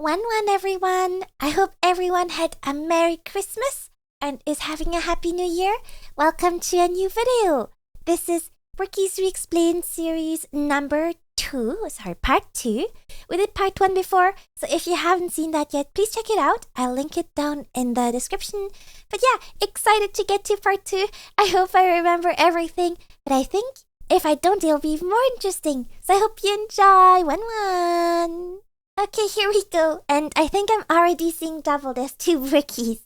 1-1 everyone! I hope everyone had a Merry Christmas and is having a Happy New Year. Welcome to a new video. This is Bricky's Re-Explained series number 2, part 2. We did part 1 before, so if you haven't seen that yet, please check it out. I'll link it down in the description. But yeah, excited to get to part 2. I hope I remember everything, but I think if I don't, it'll be more interesting. So I hope you enjoy. 1-1. Okay, here we go. And I think I'm already seeing double. There's 2 Brickies.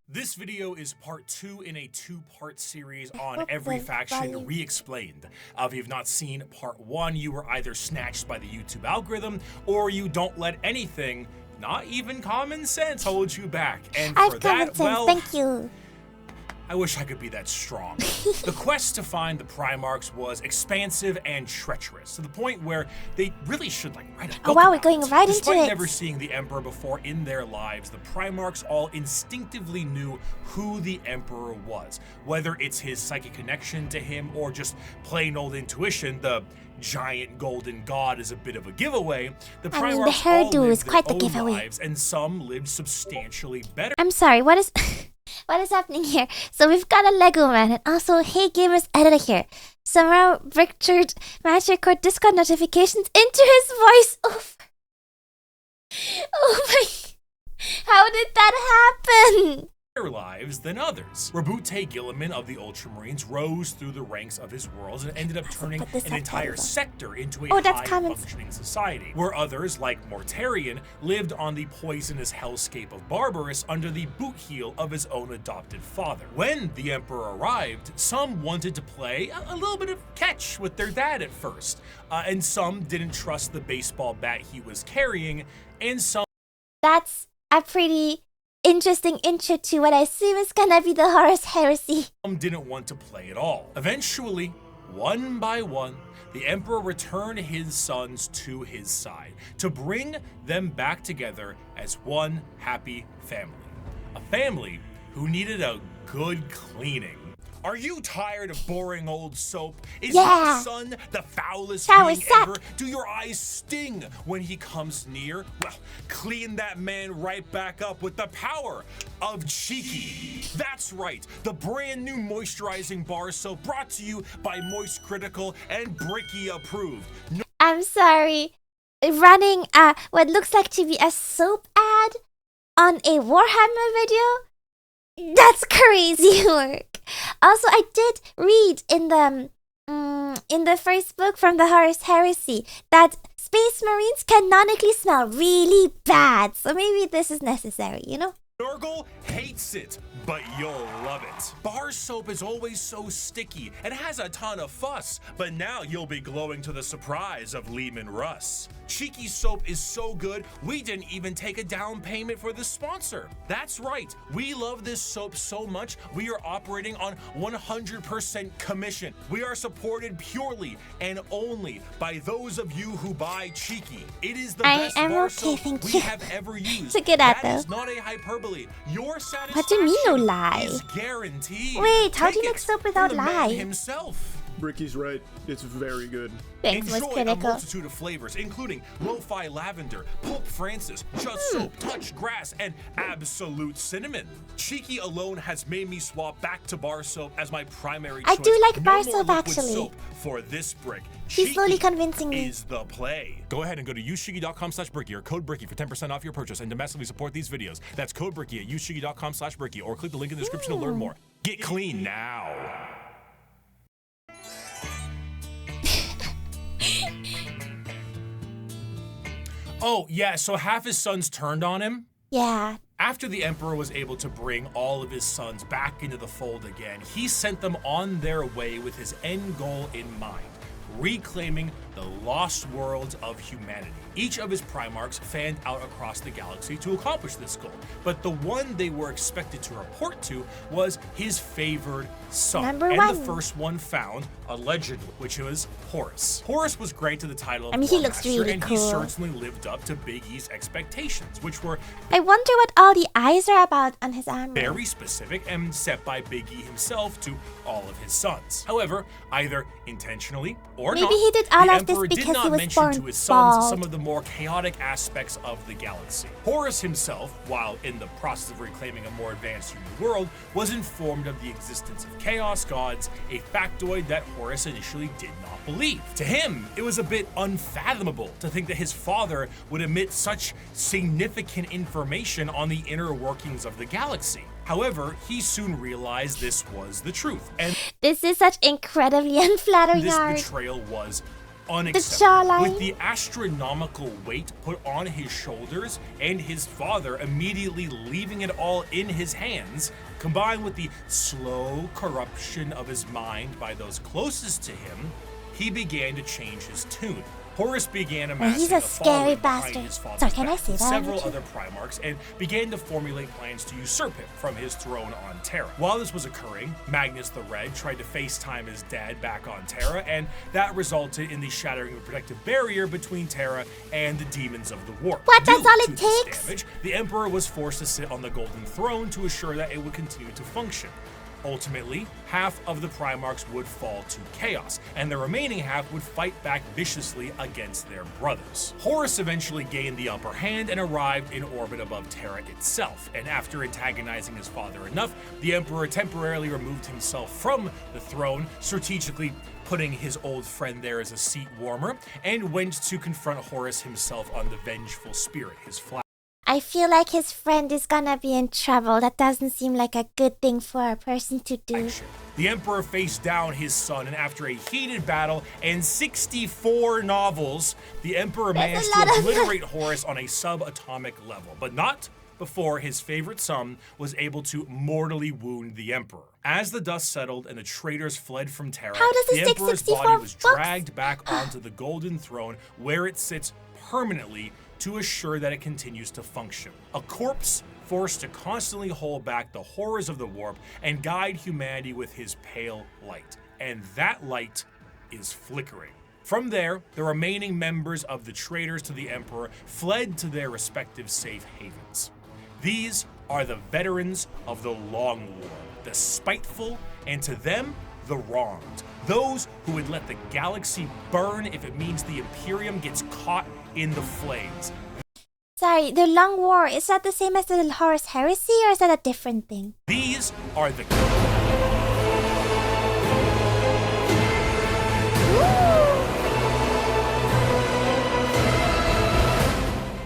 This video is part 2 in a 2-part series on every faction re-explained. If you've not seen part 1, you were either snatched by the YouTube algorithm, or you don't let anything, not even common sense, hold you back. And for that, well, thank you. I wish I could be that strong. The quest to find the Primarchs was expansive and treacherous, to the point where they really should write a book. Oh wow, we're going right into it. Despite never seeing the Emperor before in their lives, the Primarchs all instinctively knew who the Emperor was. Whether it's his psychic connection to him or just plain old intuition, the giant golden god is a bit of a giveaway. The Primarchs all lived their own lives, and some lived substantially better. I'm sorry, what is... What is happening here? So we've got a Lego man and also Hey Gamers editor here. Somehow Richard managed to record Discord notifications into his voice over. Oh my... How did that happen? Lives than others. Rabute Gilliman of the Ultramarines rose through the ranks of his worlds and ended up turning an entire sector into a high-functioning society, where others, like Mortarion, lived on the poisonous hellscape of Barbarous under the boot heel of his own adopted father. When the Emperor arrived, some wanted to play a little bit of catch with their dad at first, and some didn't trust the baseball bat he was carrying, and some... That's a pretty... interesting intro to what I assume is gonna be the Horus Heresy. Some didn't want to play at all. Eventually, one by one, the Emperor returned his sons to his side to bring them back together as one happy family. A family who needed a good cleaning. Are you tired of boring old soap? Is your son the foulest being ever? Do your eyes sting when he comes near? Well, clean that man right back up with the power of Cheeky. That's right, the brand new moisturizing bar soap brought to you by Moist Critical and Bricky approved. I'm sorry, running what looks like to be a soap ad on a Warhammer video? That's crazy work. Also, I did read in the first book from the Horus Heresy that Space Marines canonically smell really bad. So maybe this is necessary, you know? Nurgle hates it, but you'll love it. Bar soap is always so sticky and has a ton of fuss, but now you'll be glowing to the surprise of Lehman Russ. Cheeky soap is so good, we didn't even take a down payment for the sponsor. That's right, we love this soap so much, we are operating on 100% commission. We are supported purely and only by those of you who buy Cheeky. It is the best bar soap we have ever used. That is not a hyperbole. Your satisfaction what do you mean no lie? Is guaranteed. Wait, how do you make soap without lie? Himself. Bricky's right. It's very good. Thanks, enjoy a multitude of flavors, including lo-fi lavender, Pope Francis, just soap, touch grass, and absolute cinnamon. Cheeky alone has made me swap back to bar soap as my primary choice. I do like bar no soap more actually. Soap for this brick. He's slowly convincing me. Is the play. Go ahead and go to useshiggy.com/Bricky or code Bricky for 10% off your purchase and domestically support these videos. That's code Bricky at useshiggy.com/Bricky or click the link in the description to learn more. Get clean now. Oh, yeah, so half his sons turned on him? Yeah. After the Emperor was able to bring all of his sons back into the fold again, he sent them on their way with his end goal in mind, reclaiming the lost worlds of humanity. Each of his Primarchs fanned out across the galaxy to accomplish this goal, but the one they were expected to report to was his favored son, the first one found, allegedly, which was Horus. Horus was great to the title of he looks really and cool. He certainly lived up to Big E's expectations, which were I wonder what all the eyes are about on his armor. Very specific and set by Big E himself to all of his sons. However, either intentionally or not, maybe he did all of this Emperor did because he not was mention born to his sons bald. some of the more chaotic aspects of the galaxy. Horus himself, while in the process of reclaiming a more advanced human world, was informed of the existence of chaos gods, a factoid that Horus initially did not believe. To him, it was a bit unfathomable to think that his father would emit such significant information on the inner workings of the galaxy. However, he soon realized this was the truth, and This is such incredibly unflattering this art. betrayal was The unacceptable. jawline. With the astronomical weight put on his shoulders and his father immediately leaving it all in his hands, combined with the slow corruption of his mind by those closest to him, he began to change his tune. Horus began amassing he's a a scary following behind bastard. his father's Sorry, can I back say with that on several YouTube? other Primarchs and began to formulate plans to usurp him from his throne on Terra. While this was occurring, Magnus the Red tried to FaceTime his dad back on Terra, and that resulted in the shattering of a protective barrier between Terra and the demons of the warp. What? That's Due all it to this takes? damage, the Emperor was forced to sit on the Golden Throne to assure that it would continue to function. Ultimately, half of the Primarchs would fall to chaos, and the remaining half would fight back viciously against their brothers. Horus eventually gained the upper hand and arrived in orbit above Terra itself, and after antagonizing his father enough, the Emperor temporarily removed himself from the throne, strategically putting his old friend there as a seat warmer, and went to confront Horus himself on the vengeful spirit, his flag. I feel like his friend is gonna be in trouble. That doesn't seem like a good thing for a person to do. The Emperor faced down his son, and after a heated battle and 64 novels, the Emperor managed a lot to of- obliterate Horus on a subatomic level, but not before his favorite son was able to mortally wound the Emperor. As the dust settled and the traitors fled from Terra, How does the this take Emperor's 64 body was books? dragged back onto the Golden Throne, where it sits permanently to assure that it continues to function. A corpse forced to constantly hold back the horrors of the warp and guide humanity with his pale light. And that light is flickering. From there, the remaining members of the traitors to the Emperor fled to their respective safe havens. These are the veterans of the Long War, the spiteful, and to them, the wronged. Those who would let the galaxy burn if it means the Imperium gets caught in the flames. Sorry, the Long War, is that the same as the Horus Heresy or is that a different thing? These are the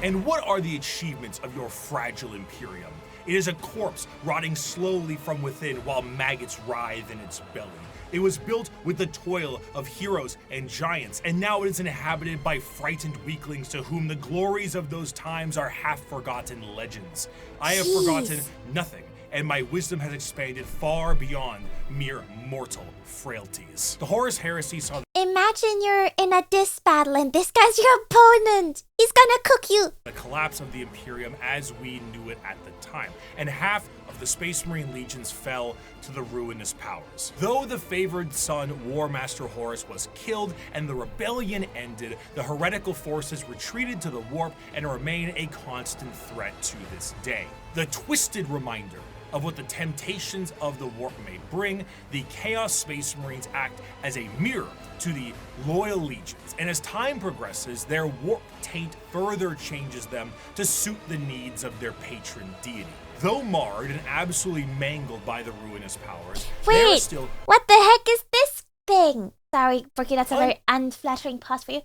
And what are the achievements of your fragile Imperium? It is a corpse rotting slowly from within while maggots writhe in its belly. It was built with the toil of heroes and giants, and now it is inhabited by frightened weaklings to whom the glories of those times are half-forgotten legends. I have forgotten nothing, and my wisdom has expanded far beyond mere mortal frailties. The Horus Heresy saw Imagine you're in a diss battle and this guy's your opponent. He's gonna cook you. the collapse of the Imperium as we knew it at the time, and half of the Space Marine legions fell to the ruinous powers. Though the favored son, War Master Horus, was killed and the rebellion ended, the heretical forces retreated to the warp and remain a constant threat to this day. The twisted reminder of what the temptations of the warp may bring, the Chaos Space Marines act as a mirror to the loyal legions, and as time progresses, their warp taint further changes them to suit the needs of their patron deity. Though marred and absolutely mangled by the ruinous powers, they are Wait, still what the heck is this thing? Sorry, Bricky, that's a very unflattering pause for you.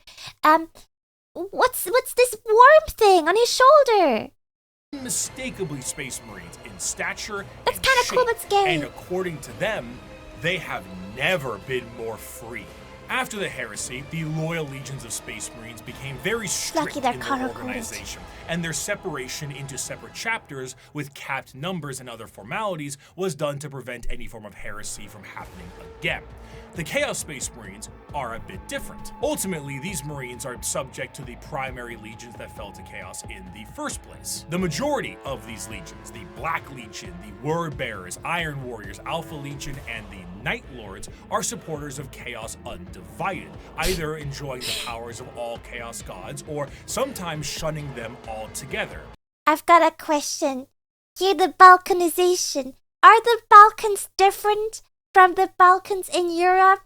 What's this worm thing on his shoulder? unmistakably Space Marines in stature That's and kinda cool shape, but scary. and according to them, they have never been more free. After the heresy, the loyal legions of Space Marines became very strict they're in their color-coded. organization, and their separation into separate chapters with capped numbers and other formalities was done to prevent any form of heresy from happening again. The Chaos Space Marines are a bit different. Ultimately, these Marines are subject to the primary legions that fell to Chaos in the first place. The majority of these legions, the Black Legion, the Word Bearers, Iron Warriors, Alpha Legion, and the Night Lords, are supporters of Chaos undivided, either enjoying the powers of all Chaos gods or sometimes shunning them altogether. I've got a question. Here, the Balkanization. Are the Balkans different from the Balkans in Europe?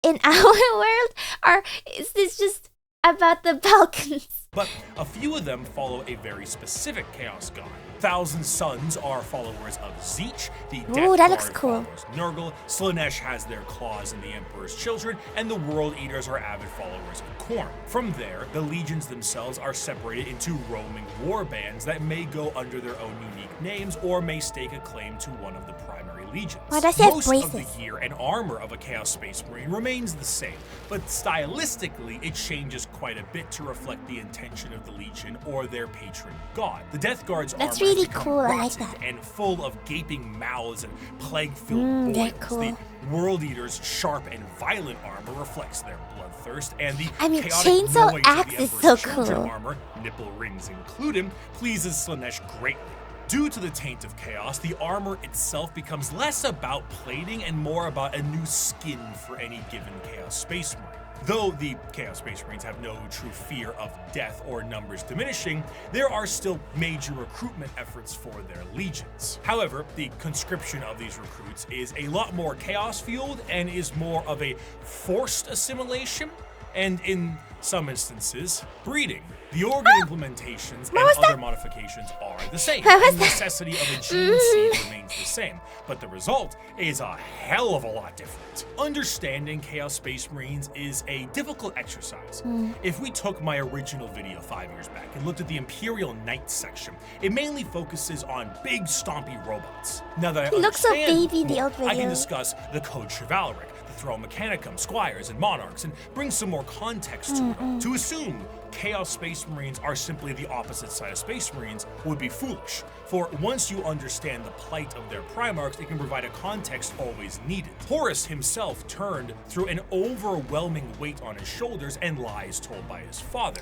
in our world, or is this just about the Balkans? But a few of them follow a very specific chaos god. Thousand Sons are followers of Zeech, the Death Ooh, that looks Guard cool. follows Nurgle, Slaanesh has their claws in the Emperor's children, and the World Eaters are avid followers of Khorne. From there, the legions themselves are separated into roaming war bands that may go under their own unique names or may stake a claim to one of the primary legions. Why does he have Most of braces? the gear and armor of a Chaos Space Marine remains the same, but stylistically it changes quite a bit to reflect the intention of the legion or their patron god. The Death Guard's That's armor really has become cool, I like rotted that. and full of gaping mouths and plague-filled very boils. cool. The World Eater's sharp and violent armor reflects their bloodthirst, and the I mean, chaotic Chainsaw noise Axe of the is Emperor's so children cool. armor, nipple rings included, pleases Slaanesh greatly. Due to the taint of chaos, the armor itself becomes less about plating and more about a new skin for any given Chaos Space Marine. Though the Chaos Space Marines have no true fear of death or numbers diminishing, there are still major recruitment efforts for their legions. However, the conscription of these recruits is a lot more chaos-fueled and is more of a forced assimilation, and in some instances, breeding. The organ implementations and other modifications are the same. What was The that? necessity of a gene seed remains the same, but the result is a hell of a lot different. Understanding Chaos Space Marines is a difficult exercise. If we took my original video 5 years back and looked at the Imperial Knights section, it mainly focuses on big stompy robots. Now that I He looks so understand baby in the more, old I can video. discuss the Code Chivalric, the Throne Mechanicum, Squires, and Monarchs, and bring some more context to it all. To assume Chaos Space Marines are simply the opposite side of Space Marines would be foolish, for once you understand the plight of their Primarchs, it can provide a context always needed. Horus himself turned through an overwhelming weight on his shoulders and lies told by his father.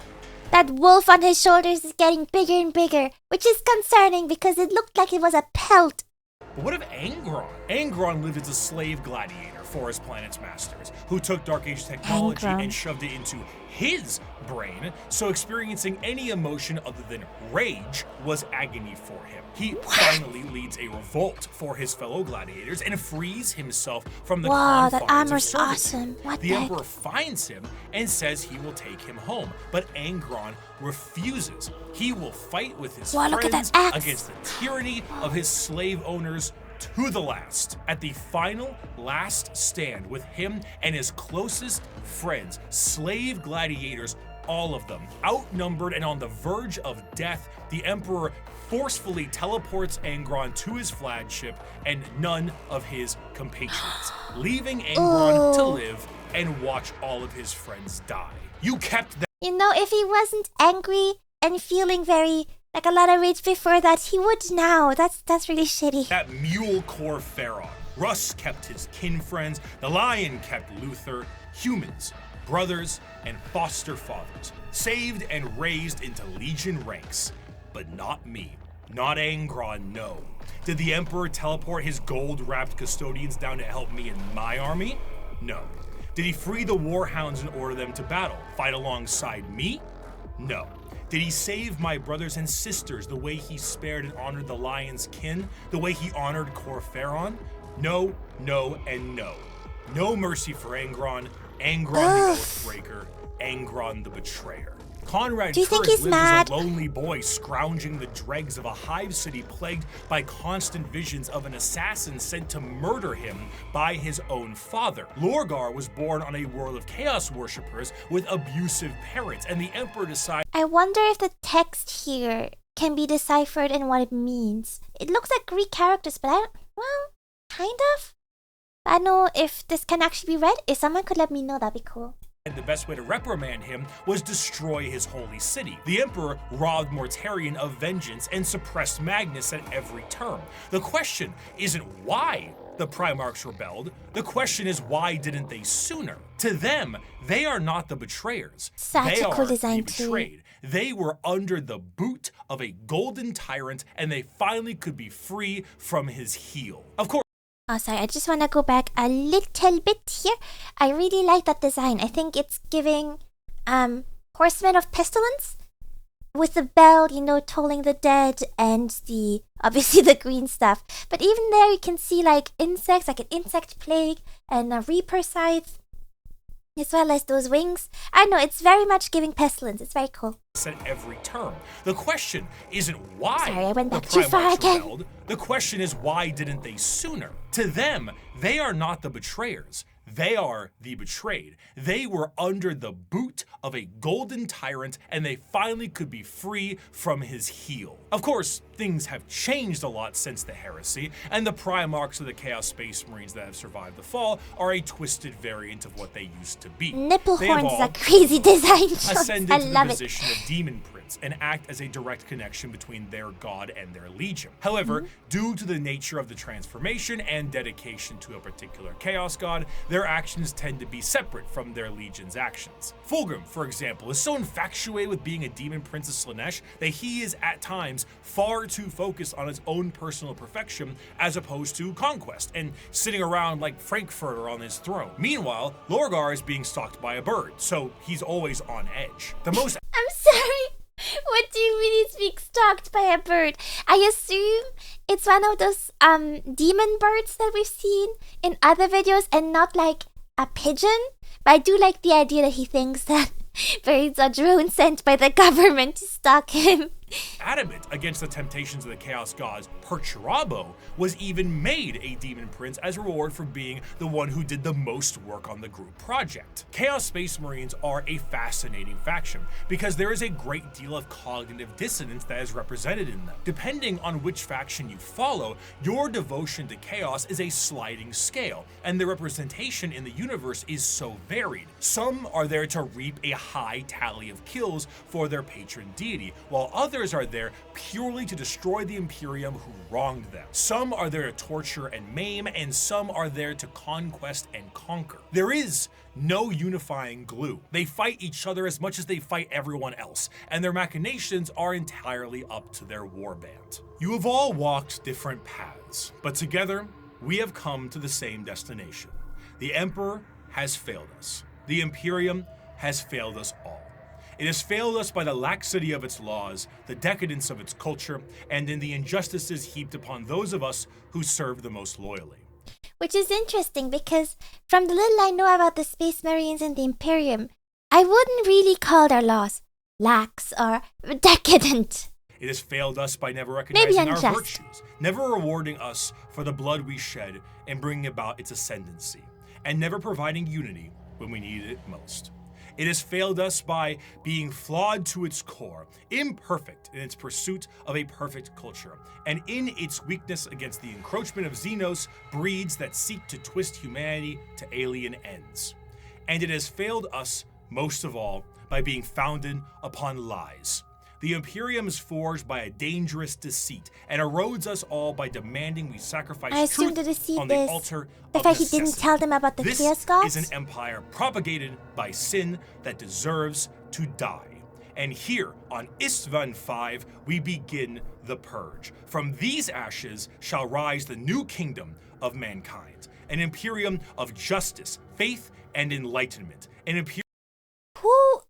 That wolf on his shoulders is getting bigger and bigger, which is concerning because it looked like it was a pelt. But what of Angron? Angron lived as a slave gladiator for his planet's masters, who took Dark Age technology Angron. and shoved it into his brain, so experiencing any emotion other than rage was agony for him. He finally leads a revolt for his fellow gladiators and frees himself from the Wow, that confines of armor's servitude. awesome. What The the heck? Emperor finds him and says he will take him home, but Angron refuses. He will fight with his Wow, look at friends that axe. against the tyranny of his slave owners to the last. At the final last stand with him and his closest friends, slave gladiators, all of them outnumbered and on the verge of death, the Emperor forcefully teleports Angron to his flagship and none of his compatriots, leaving Angron to Oh. live and watch all of his friends die. You kept that. You know, if he wasn't angry and feeling very like a lot of rage before that, he would now. That's really shitty. That mule core Pharaoh. Russ kept his kin friends, the lion kept Luther, humans, brothers, and foster fathers, saved and raised into legion ranks. But not me. Not Angron, no. Did the Emperor teleport his gold-wrapped custodians down to help me in my army? No. Did he free the warhounds and order them to battle, fight alongside me? No. Did he save my brothers and sisters the way he spared and honored the lion's kin, the way he honored Corferon? No, no, and no. No mercy for Angron, Angron the Oathbreaker, Angron the Betrayer. Conrad Do you think Turret he's lived mad? as a lonely boy scrounging the dregs of a hive city plagued by constant visions of an assassin sent to murder him by his own father. Lorgar was born on a world of chaos worshippers with abusive parents, and the Emperor decided I wonder if the text here can be deciphered and what it means. It looks like Greek characters, but well, kind of. I don't know if this can actually be read. If someone could let me know, that'd be cool. the best way to reprimand him was destroy his holy city. The Emperor robbed Mortarion of vengeance and suppressed Magnus at every turn. The question isn't why the Primarchs rebelled. The question is, why didn't they sooner? To them, they are not the betrayers. Such They a cool are design the too. betrayed. They were under the boot of a golden tyrant, and they finally could be free from his heel. Of course, Oh, sorry, I just want to go back a little bit here. I really like that design. I think it's giving Horsemen of Pestilence with the bell, you know, tolling the dead, and the obviously the green stuff. But even there, you can see like insects, like an insect plague and a reaper scythe. As well as those wings. I know, it's very much giving pestilence. It's very cool. At every turn. The question isn't why Sorry, I went back the too far Primarchs again. rebelled. The question is why didn't they sooner? To them, they are not the betrayers. They are the betrayed. They were under the boot of a golden tyrant, and they finally could be free from his heel. Of course, things have changed a lot since the heresy, and the Primarchs of the Chaos Space Marines that have survived the fall are a twisted variant of what they used to be. Nipple They have horns is all a crazy design choice. ascended I to the love it. position of demon prince and act as a direct connection between their god and their legion. However, due to the nature of the transformation and dedication to a particular chaos god, their actions tend to be separate from their legion's actions. Fulgrim, for example, is so infatuated with being a demon prince of Slaanesh that he is at times far too focused on his own personal perfection as opposed to conquest and sitting around like Frankfurter on his throne. Meanwhile, Lorgar is being stalked by a bird, so he's always on edge. The most I'm sorry. What do you mean he's being stalked by a bird? I assume it's one of those demon birds that we've seen in other videos and not like a pigeon. But I do like the idea that he thinks that birds are drones sent by the government to stalk him. adamant against the temptations of the Chaos Gods, Perturabo was even made a demon prince as a reward for being the one who did the most work on the group project. Chaos Space Marines are a fascinating faction because there is a great deal of cognitive dissonance that is represented in them. Depending on which faction you follow, your devotion to chaos is a sliding scale, and the representation in the universe is so varied. Some are there to reap a high tally of kills for their patron deity, while others are there purely to destroy the Imperium who wronged them. Some are there to torture and maim, and some are there to conquest and conquer. There is no unifying glue. They fight each other as much as they fight everyone else, and their machinations are entirely up to their warband. You have all walked different paths, but together we have come to the same destination. The Emperor has failed us. The Imperium has failed us all. It has failed us by the laxity of its laws, the decadence of its culture, and in the injustices heaped upon those of us who serve the most loyally. Which is interesting because from the little I know about the Space Marines and the Imperium, I wouldn't really call their laws lax or decadent. It has failed us by never recognizing our unjust. virtues, never rewarding us for the blood we shed and bringing about its ascendancy, and never providing unity when we needed it most. It has failed us by being flawed to its core, imperfect in its pursuit of a perfect culture, and in its weakness against the encroachment of Xenos breeds that seek to twist humanity to alien ends. And it has failed us, most of all, by being founded upon lies. The Imperium is forged by a dangerous deceit and erodes us all by demanding we sacrifice I assume the truth deceit on the is altar the of fact he didn't necessity. tell them about the This Chaos Gods. is an empire propagated by sin that deserves to die. And here on Istvan 5, we begin the purge. From these ashes shall rise the new kingdom of mankind, an imperium of justice, faith, and enlightenment. An imperium Who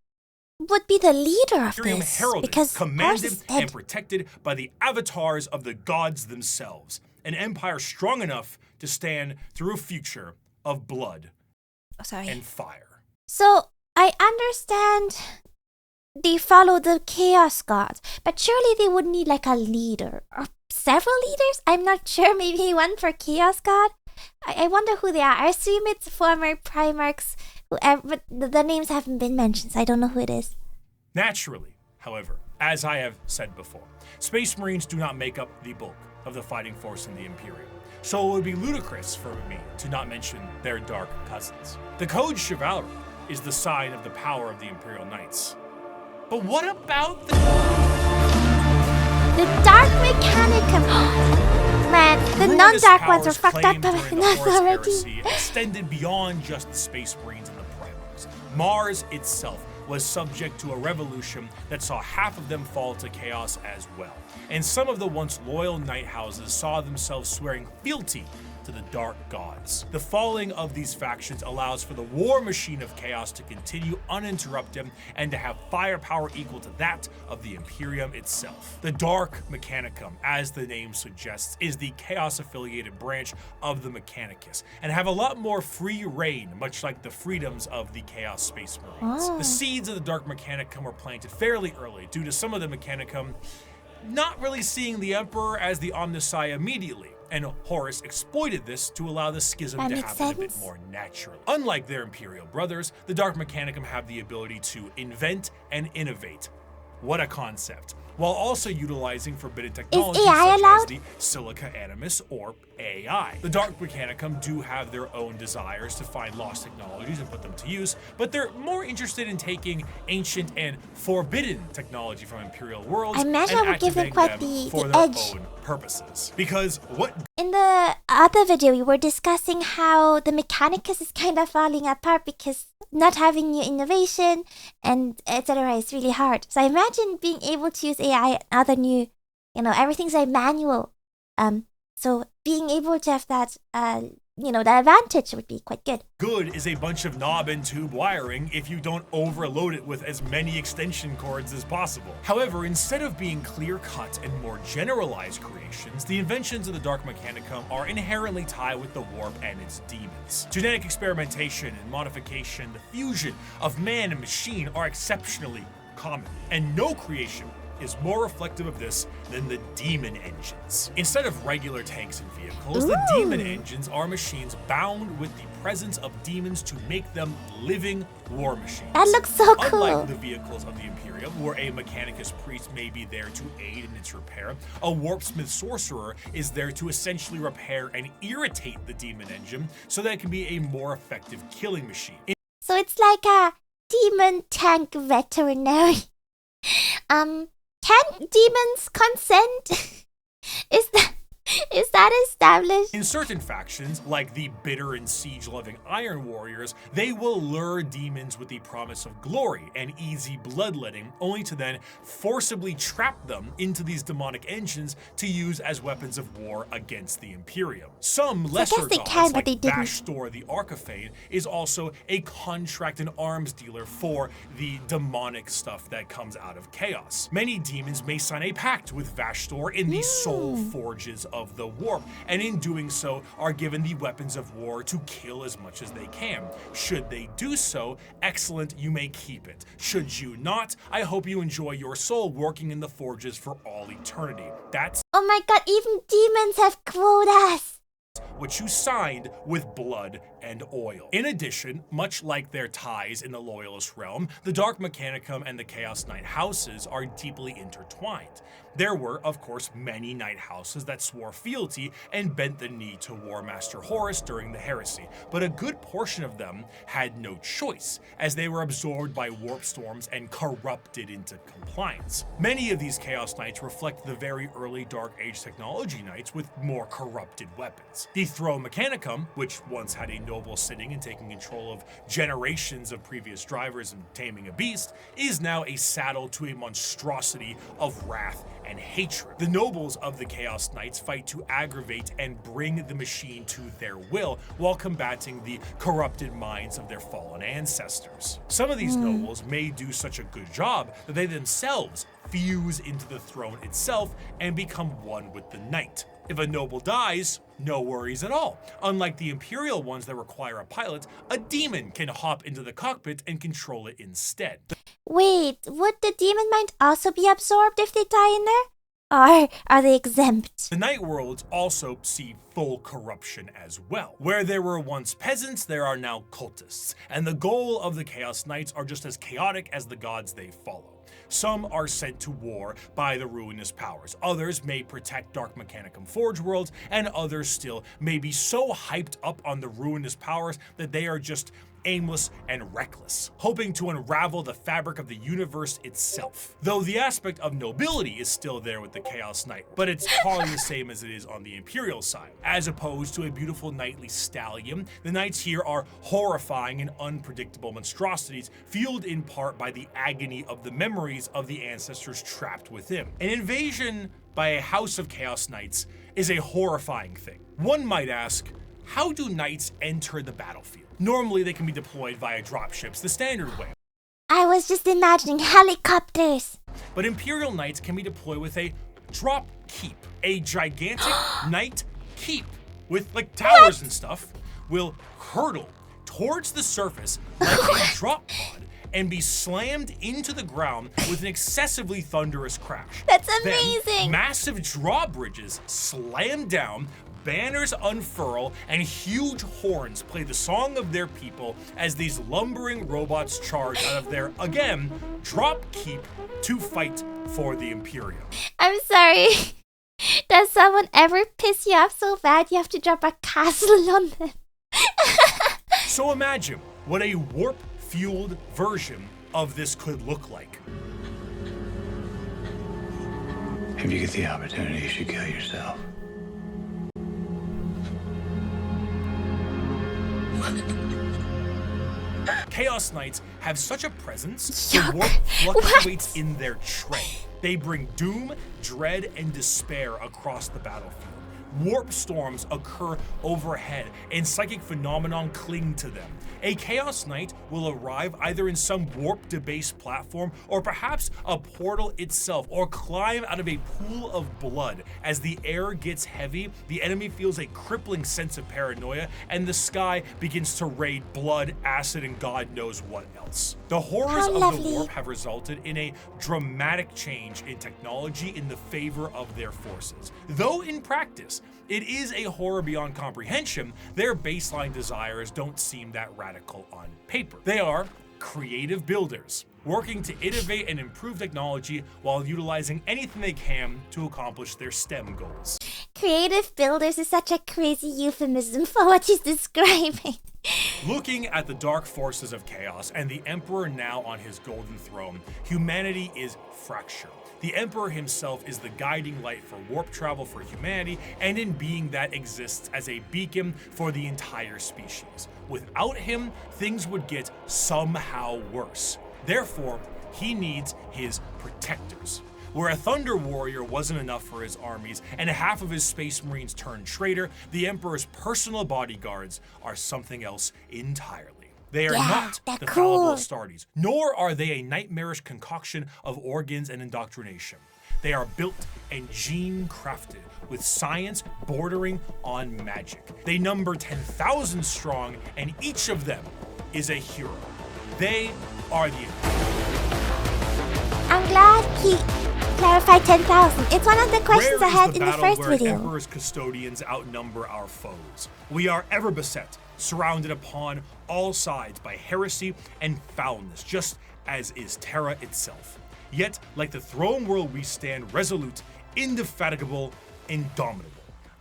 would be the leader of this? heralded, Because ours commanded, is dead. and protected by the avatars of the gods themselves. An empire strong enough to stand through a future of blood Oh, sorry. and fire. So I understand they follow the Chaos Gods, but surely they would need like a leader or several leaders. I'm not sure. Maybe one for Chaos God. I wonder who they are. I assume it's former Primarchs, but the names haven't been mentioned, so I don't know who it is. Naturally, however, as I have said before, Space Marines do not make up the bulk of the fighting force in the Imperium, so it would be ludicrous for me to not mention their dark cousins. The Code Chivalry is the sign of the power of the Imperial Knights. But what about the Dark Mechanicum. Man, the ruinous non-dark ones are powers fucked up claimed during the enough Horus already. Heresy extended beyond just the Space Marines and the Primarchs. Mars itself was subject to a revolution that saw half of them fall to chaos as well. and some of the once loyal knight houses saw themselves swearing fealty to the dark gods. The falling of these factions allows for the war machine of chaos to continue uninterrupted and to have firepower equal to that of the Imperium itself. The Dark Mechanicum, as the name suggests, is the chaos-affiliated branch of the Mechanicus, and have a lot more free reign, much like the freedoms of the Chaos Space Marines. The seeds of the Dark Mechanicum were planted fairly early due to some of the Mechanicum not really seeing the Emperor as the Omnissiah immediately, and Horus exploited this to allow the schism to happen a bit more naturally. Unlike their Imperial brothers, the Dark Mechanicum have the ability to invent and innovate. What a concept. While also utilizing forbidden technology such as the Silica Animus or AI. The Dark Mechanicum do have their own desires to find lost technologies and put them to use, but they're more interested in taking ancient and forbidden technology from Imperial worlds and activating them for their own purposes. Because what... In the other video, we were discussing how the Mechanicus is kind of falling apart because not having new innovation and etc. is really hard. So I imagine being able to use AI and other new, everything's like manual. So being able to have that, the advantage would be quite good. Good is a bunch of knob and tube wiring if you don't overload it with as many extension cords as possible. However, instead of being clear-cut and more generalized creations, the inventions of the Dark Mechanicum are inherently tied with the warp and its demons. Genetic experimentation and modification, the fusion of man and machine are exceptionally common, and no creation is more reflective of this than the demon engines. Instead of regular tanks and vehicles, the demon engines are machines bound with the presence of demons to make them living war machines. That looks so cool. Unlike the vehicles of the Imperium, where a Mechanicus priest may be there to aid in its repair, a warpsmith sorcerer is there to essentially repair and irritate the demon engine so that it can be a more effective killing machine. So it's like a demon tank veterinary. Can demons consent? Is that established? In certain factions, like the bitter and siege-loving Iron Warriors, they will lure demons with the promise of glory and easy bloodletting, only to then forcibly trap them into these demonic engines to use as weapons of war against the Imperium. Some lesser gods, like Vashtor the Archifane, is also a contract and arms dealer for the demonic stuff that comes out of chaos. Many demons may sign a pact with Vashtor in the soul forges of the warp, and in doing so are given the weapons of war to kill as much as they can. Should they do so, excellent, you may keep it. Should you not, I hope you enjoy your soul working in the forges for all eternity. That's oh my god, even demons have quotas! What you signed with blood and oil. In addition, much like their ties in the Loyalist realm, the Dark Mechanicum and the Chaos Knight houses are deeply intertwined. There were, of course, many knight houses that swore fealty and bent the knee to War Master Horus during the heresy, but a good portion of them had no choice, as they were absorbed by warp storms and corrupted into compliance. Many of these Chaos Knights reflect the very early Dark Age technology knights with more corrupted weapons. The Throne Mechanicum, which once had a noble sitting and taking control of generations of previous drivers and taming a beast, is now a saddle to a monstrosity of wrath and hatred. The nobles of the Chaos Knights fight to aggravate and bring the machine to their will while combating the corrupted minds of their fallen ancestors. Some of these nobles may do such a good job that they themselves fuse into the throne itself and become one with the knight. If a noble dies, no worries at all. Unlike the Imperial ones that require a pilot, a demon can hop into the cockpit and control it instead. Wait, would the demon mind also be absorbed if they die in there? Or are they exempt? The Night Worlds also see full corruption as well. Where there were once peasants, there are now cultists, and the goal of the Chaos Knights are just as chaotic as the gods they follow. Some are sent to war by the ruinous powers. Others may protect Dark Mechanicum Forge worlds, and others still may be so hyped up on the ruinous powers that they are just aimless and reckless, hoping to unravel the fabric of the universe itself. Though the aspect of nobility is still there with the Chaos Knight, but it's hardly the same as it is on the Imperial side. As opposed to a beautiful knightly stallion, the knights here are horrifying and unpredictable monstrosities, fueled in part by the agony of the memories of the ancestors trapped within. An invasion by a house of Chaos Knights is a horrifying thing. One might ask, how do knights enter the battlefield? Normally they can be deployed via dropships the standard way. I was just imagining helicopters. But Imperial Knights can be deployed with a drop keep. A gigantic knight keep with like towers and stuff will hurtle towards the surface like a drop pod and be slammed into the ground with an excessively thunderous crash. That's Then, amazing. massive drawbridges slam down, banners unfurl, and huge horns play the song of their people as these lumbering robots charge out of their, again, drop keep to fight for the Imperium. I'm sorry. Does someone ever piss you off so bad you have to drop a castle on them? So imagine what a warp-fueled version of this could look like. If you get the opportunity, you should kill yourself. Chaos Knights have such a presence, the Yuck. warp fluctuates in their tread. They bring doom, dread, and despair across the battlefield. Warp storms occur overhead, and psychic phenomenon cling to them. A Chaos Knight will arrive either in some warp-debased platform, or perhaps a portal itself, or climb out of a pool of blood. As the air gets heavy, the enemy feels a crippling sense of paranoia, and the sky begins to rain blood, acid, and God knows what else. The horrors How of lovely. the warp have resulted in a dramatic change in technology in the favor of their forces. Though in practice, it is a horror beyond comprehension, their baseline desires don't seem that radical on paper. They are creative builders, working to innovate and improve technology while utilizing anything they can to accomplish their STEM goals. Creative builders is such a crazy euphemism for what he's describing. Looking at the dark forces of chaos and the Emperor now on his golden throne, humanity is fractured. The Emperor himself is the guiding light for warp travel for humanity, and in being that exists as a beacon for the entire species. Without him, things would get somehow worse. Therefore, he needs his protectors. Where a Thunder Warrior wasn't enough for his armies, and half of his Space Marines turned traitor, the Emperor's personal bodyguards are something else entirely. They are Yeah, not they're the fallible cool. Astartes, nor are they a nightmarish concoction of organs and indoctrination. They are built and gene-crafted with science bordering on magic. They number 10,000 strong, and each of them is a hero. They are the I'm glad he clarified 10,000. It's one of the questions I Rare is had in the battle first where video. Emperor's custodians outnumber our foes. We are ever beset, surrounded upon all sides by heresy and foulness, just as is Terra itself. Yet, like the throne world, we stand resolute, indefatigable, indomitable.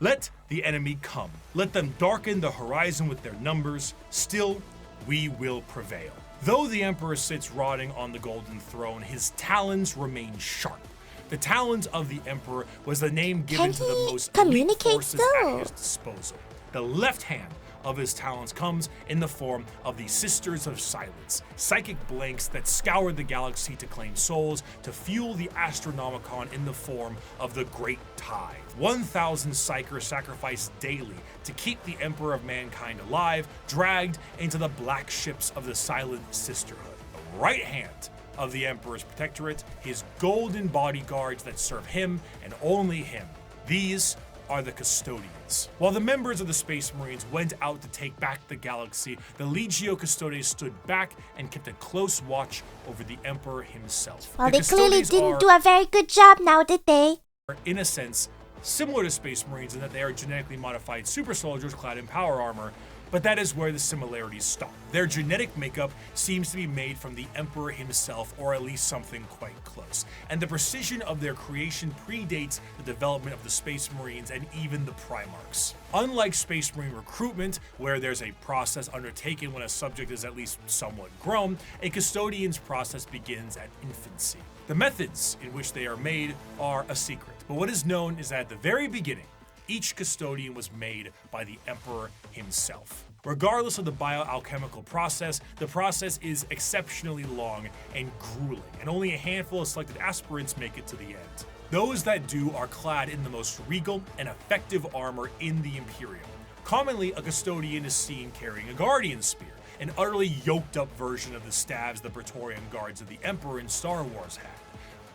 Let the enemy come. Let them darken the horizon with their numbers. Still, we will prevail. Though the Emperor sits rotting on the golden throne, his talons remain sharp. The talons of the Emperor was the name given Can to the he most elite communicate forces still? at his disposal. The left hand of his talons comes in the form of the Sisters of Silence, psychic blanks that scour the galaxy to claim souls, to fuel the Astronomicon in the form of the Great Tide. 1,000 psychers sacrificed daily to keep the Emperor of Mankind alive, dragged into the black ships of the Silent Sisterhood. The right hand of the Emperor's protectorate, his golden bodyguards that serve him and only him. These are the custodians. While the members of the Space Marines went out to take back the galaxy, the Legio Custodes stood back and kept a close watch over the Emperor himself. Well, The they clearly Custodes didn't are, do a very good job now, did they? in a sense, similar to Space Marines in that they are genetically modified super soldiers clad in power armor, but that is where the similarities stop. Their genetic makeup seems to be made from the Emperor himself, or at least something quite close. And the precision of their creation predates the development of the Space Marines and even the Primarchs. Unlike Space Marine recruitment, where there's a process undertaken when a subject is at least somewhat grown, a custodian's process begins at infancy. The methods in which they are made are a secret, but what is known is that at the very beginning, each custodian was made by the Emperor himself. Regardless of the bioalchemical process, the process is exceptionally long and grueling, and only a handful of selected aspirants make it to the end. Those that do are clad in the most regal and effective armor in the Imperium. Commonly, a custodian is seen carrying a guardian spear, an utterly yoked up version of the staves the Praetorian Guards of the Emperor in Star Wars had.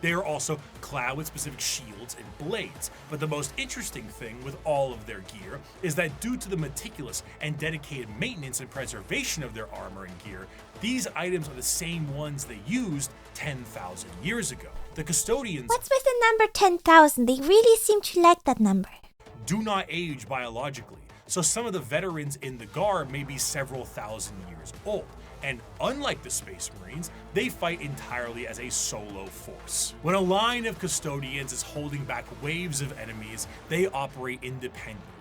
They are also clad with specific shields and blades, but the most interesting thing with all of their gear is that due to the meticulous and dedicated maintenance and preservation of their armor and gear, these items are the same ones they used 10,000 years ago. The custodians What's with the number 10,000? They really seem to like that number. do not age biologically, so some of the veterans in the Guard may be several thousand years old. And unlike the Space Marines, they fight entirely as a solo force. When a line of custodians is holding back waves of enemies, they operate independently.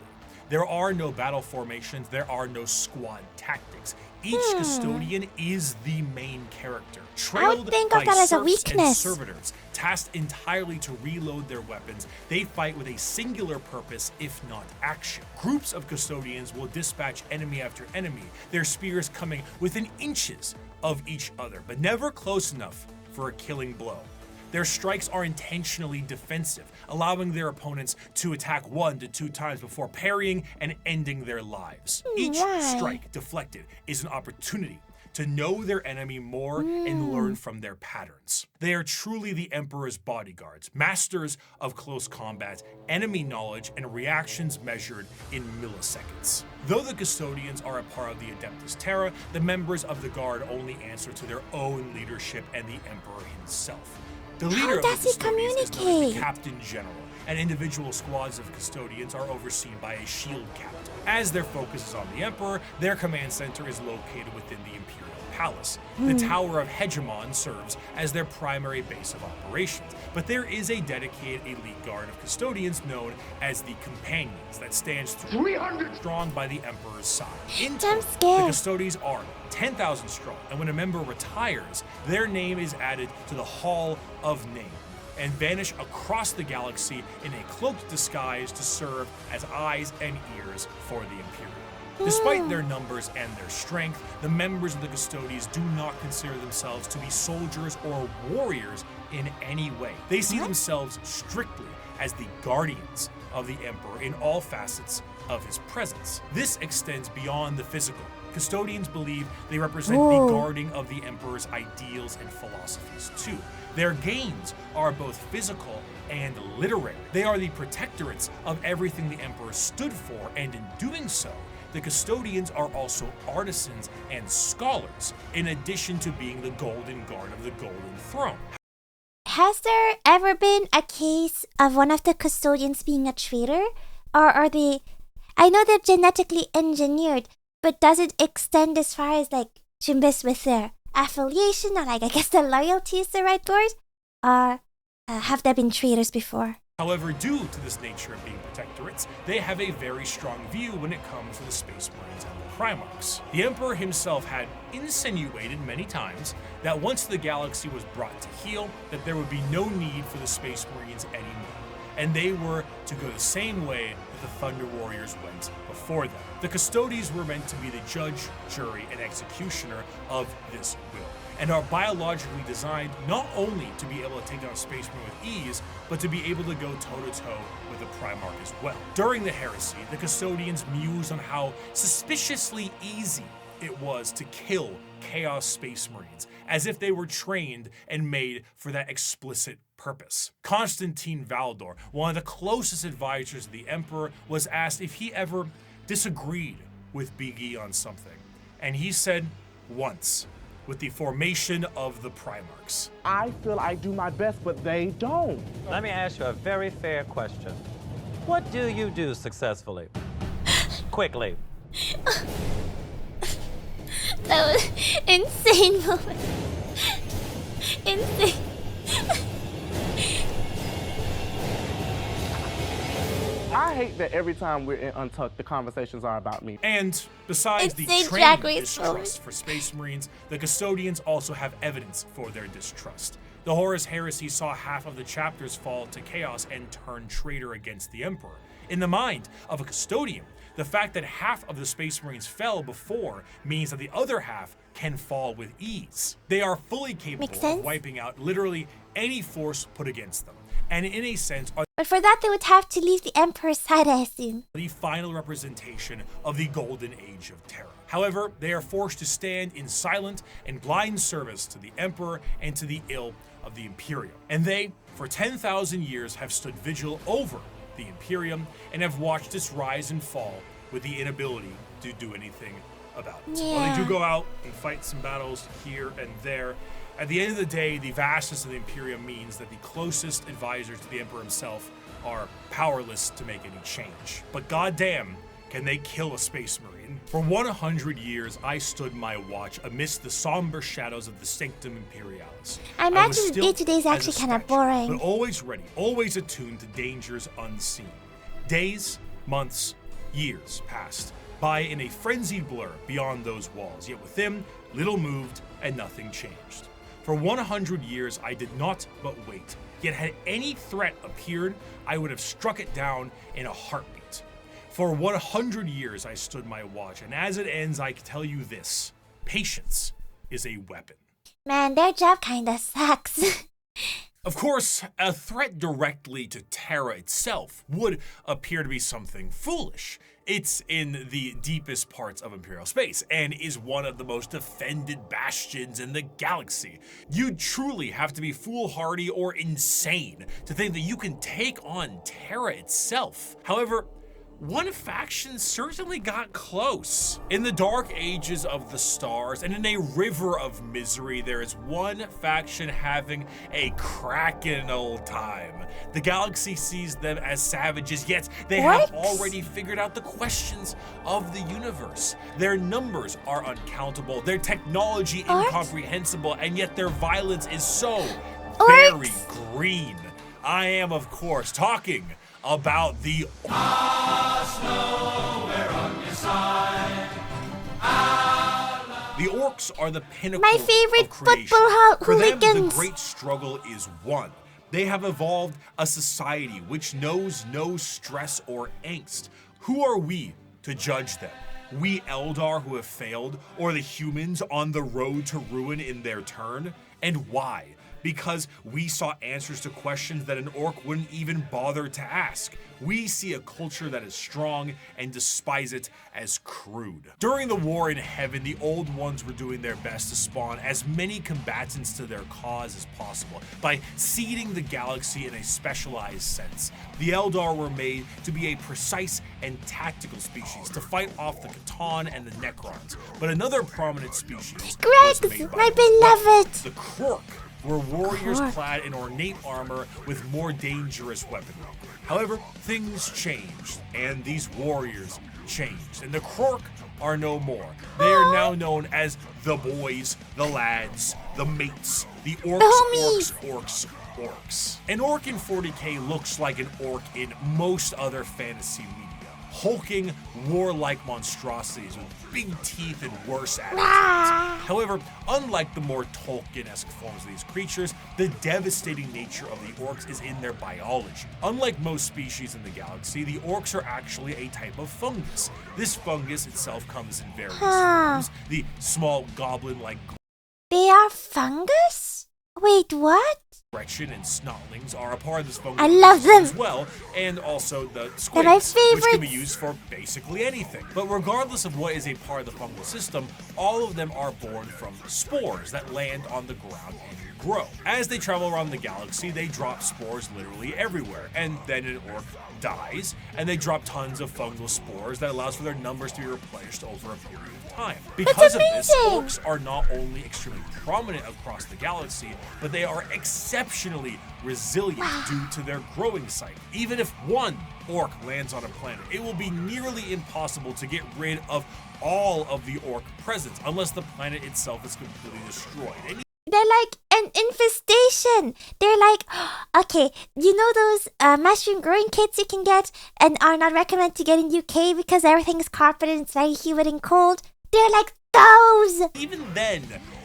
There are no battle formations, there are no squad tactics. Each custodian is the main character, trailed think by of that as a serfs and weakness. servitors, tasked entirely to reload their weapons. They fight with a singular purpose, if not action. Groups of custodians will dispatch enemy after enemy, their spears coming within inches of each other, but never close enough for a killing blow. Their strikes are intentionally defensive, allowing their opponents to attack 1 to 2 times before parrying and ending their lives. Each strike deflected is an opportunity to know their enemy more and learn from their patterns. They are truly the Emperor's bodyguards, masters of close combat, enemy knowledge, and reactions measured in milliseconds. Though the custodians are a part of the Adeptus Terra, the members of the Guard only answer to their own leadership and the Emperor himself. The leader of the does he custodians is known as the communicate? Captain General, and individual squads of custodians are overseen by a shield captain. As their focus is on the Emperor, their command center is located within the Imperial Palace. The Tower of Hegemon serves as their primary base of operations, but there is a dedicated elite guard of custodians known as the Companions that stands 300 strong by the Emperor's side. In total, the scared. custodians are 10,000 strong, and when a member retires, their name is added to the Hall of Name and vanish across the galaxy in a cloaked disguise to serve as eyes and ears for the Imperium. Despite their numbers and their strength, the members of the custodians do not consider themselves to be soldiers or warriors in any way. They see themselves strictly as the guardians of the Emperor in all facets of his presence. This extends beyond the physical. Custodians believe they represent the guarding of the Emperor's ideals and philosophies too. Their gains are both physical and literary. They are the protectorates of everything the Emperor stood for, and in doing so, the custodians are also artisans and scholars, in addition to being the Golden Guard of the Golden Throne. Has there ever been a case of one of the custodians being a traitor? Or are they... I know they're genetically engineered, but does it extend as far as like to mess with their affiliation or like I guess the loyalty is the right word? Or have there been traitors before? However, due to this nature of being protectorates, they have a very strong view when it comes to the Space Marines and the Primarchs. The Emperor himself had insinuated many times that once the galaxy was brought to heel, that there would be no need for the Space Marines anymore, and they were to go the same way that the Thunder Warriors went before them. The Custodians were meant to be the judge, jury, and executioner of this will, and are biologically designed not only to be able to take down a Space Marine with ease, but to be able to go toe-to-toe with the Primarch as well. During the Heresy, the Custodians mused on how suspiciously easy it was to kill Chaos Space Marines, as if they were trained and made for that explicit purpose. Constantine Valdor, one of the closest advisors of the Emperor, was asked if he ever disagreed with Big E on something, and he said once, with the formation of the Primarchs. I feel I do my best, but they don't. Let me ask you a very fair question. What do you do successfully? Quickly. That was insane moment. Insane. I hate that every time we're in Untucked, the conversations are about me. And besides the Insane training Drag Race distrust moment. for Space Marines, the Custodians also have evidence for their distrust. The Horus Heresy saw half of the chapters fall to chaos and turn traitor against the Emperor. In the mind of a Custodian, the fact that half of the Space Marines fell before means that the other half can fall with ease. They are fully capable Makes sense. of wiping out literally any force put against them. and in a sense are But for that, they would have to leave the Emperor's side, I assume. the final representation of the golden age of terror. However, they are forced to stand in silent and blind service to the Emperor and to the ill of the Imperium. And they, for 10,000 years, have stood vigil over the Imperium and have watched its rise and fall with the inability to do anything about it. While they do go out and fight some battles here and there, at the end of the day, the vastness of the Imperium means that the closest advisors to the Emperor himself are powerless to make any change. But goddamn, can they kill a Space Marine? For 100 years, I stood my watch amidst the somber shadows of the Sanctum Imperialis. I was imagine still day-to-day is as a actually kind of statue, boring. but always ready, always attuned to dangers unseen. Days, months, years passed by in a frenzied blur beyond those walls, yet within, little moved and nothing changed. For 100 years, I did not but wait, yet had any threat appeared, I would have struck it down in a heartbeat. For 100 years, I stood my watch, and as it ends, I can tell you this: patience is a weapon. Man, their job kinda sucks. Of course, a threat directly to Terra itself would appear to be something foolish. It's in the deepest parts of Imperial space and is one of the most defended bastions in the galaxy. You'd truly have to be foolhardy or insane to think that you can take on Terra itself. However, one faction certainly got close. In the dark ages of the stars and in a river of misery, there is one faction having a crackin' old time. The galaxy sees them as savages, yet they have already figured out the questions of the universe. Their numbers are uncountable, their technology incomprehensible, and yet their violence is so very green. I am, of course, talking about the The orcs are the pinnacle My favorite of creation. football For them, the hooligans. great struggle is won. They have evolved a society which knows no stress or angst. Who are we to judge them? We Eldar who have failed, or the humans on the road to ruin in their turn? And why? Because we saw answers to questions that an orc wouldn't even bother to ask. We see a culture that is strong and despise it as crude. During the war in heaven, the old ones were doing their best to spawn as many combatants to their cause as possible by seeding the galaxy in a specialized sense. The Eldar were made to be a precise and tactical species to fight off the Catan and the Necrons. But another prominent species was made by my beloved. the Krork were warriors clad in ornate armor with more dangerous weaponry. However, things changed, and these warriors changed, and the Krork are no more. They are now known as the boys, the lads, the mates, the orcs. An orc in 40k looks like an orc in most other fantasy media. Hulking, warlike monstrosities with big teeth and worse attitudes. However, unlike the more Tolkien-esque forms of these creatures, the devastating nature of the orcs is in their biology. Unlike most species in the galaxy, the orcs are actually a type of fungus. This fungus itself comes in various forms. The small goblin-like They are fungus? Wait, what? Gretchen and Snotlings are a part of this fungus I love them. as well, and also the They're my squids, which can be favorites. used for basically anything. But regardless of what is a part of the fungal system, all of them are born from spores that land on the ground and grow. As they travel around the galaxy, they drop spores literally everywhere, and then an orc dies, and they drop tons of fungal spores that allows for their numbers to be replenished over a period of time. Because of this, orcs are not only extremely prominent across the galaxy, but they are exceptionally resilient due to their growing cycle. Even if one orc lands on a planet, it will be nearly impossible to get rid of all of the orc presence unless the planet itself is completely destroyed. They're like an infestation. They're like, okay, you know those mushroom growing kits you can get and are not recommended to get in UK because everything is carpeted and it's very humid and cold? They're like those! Even then,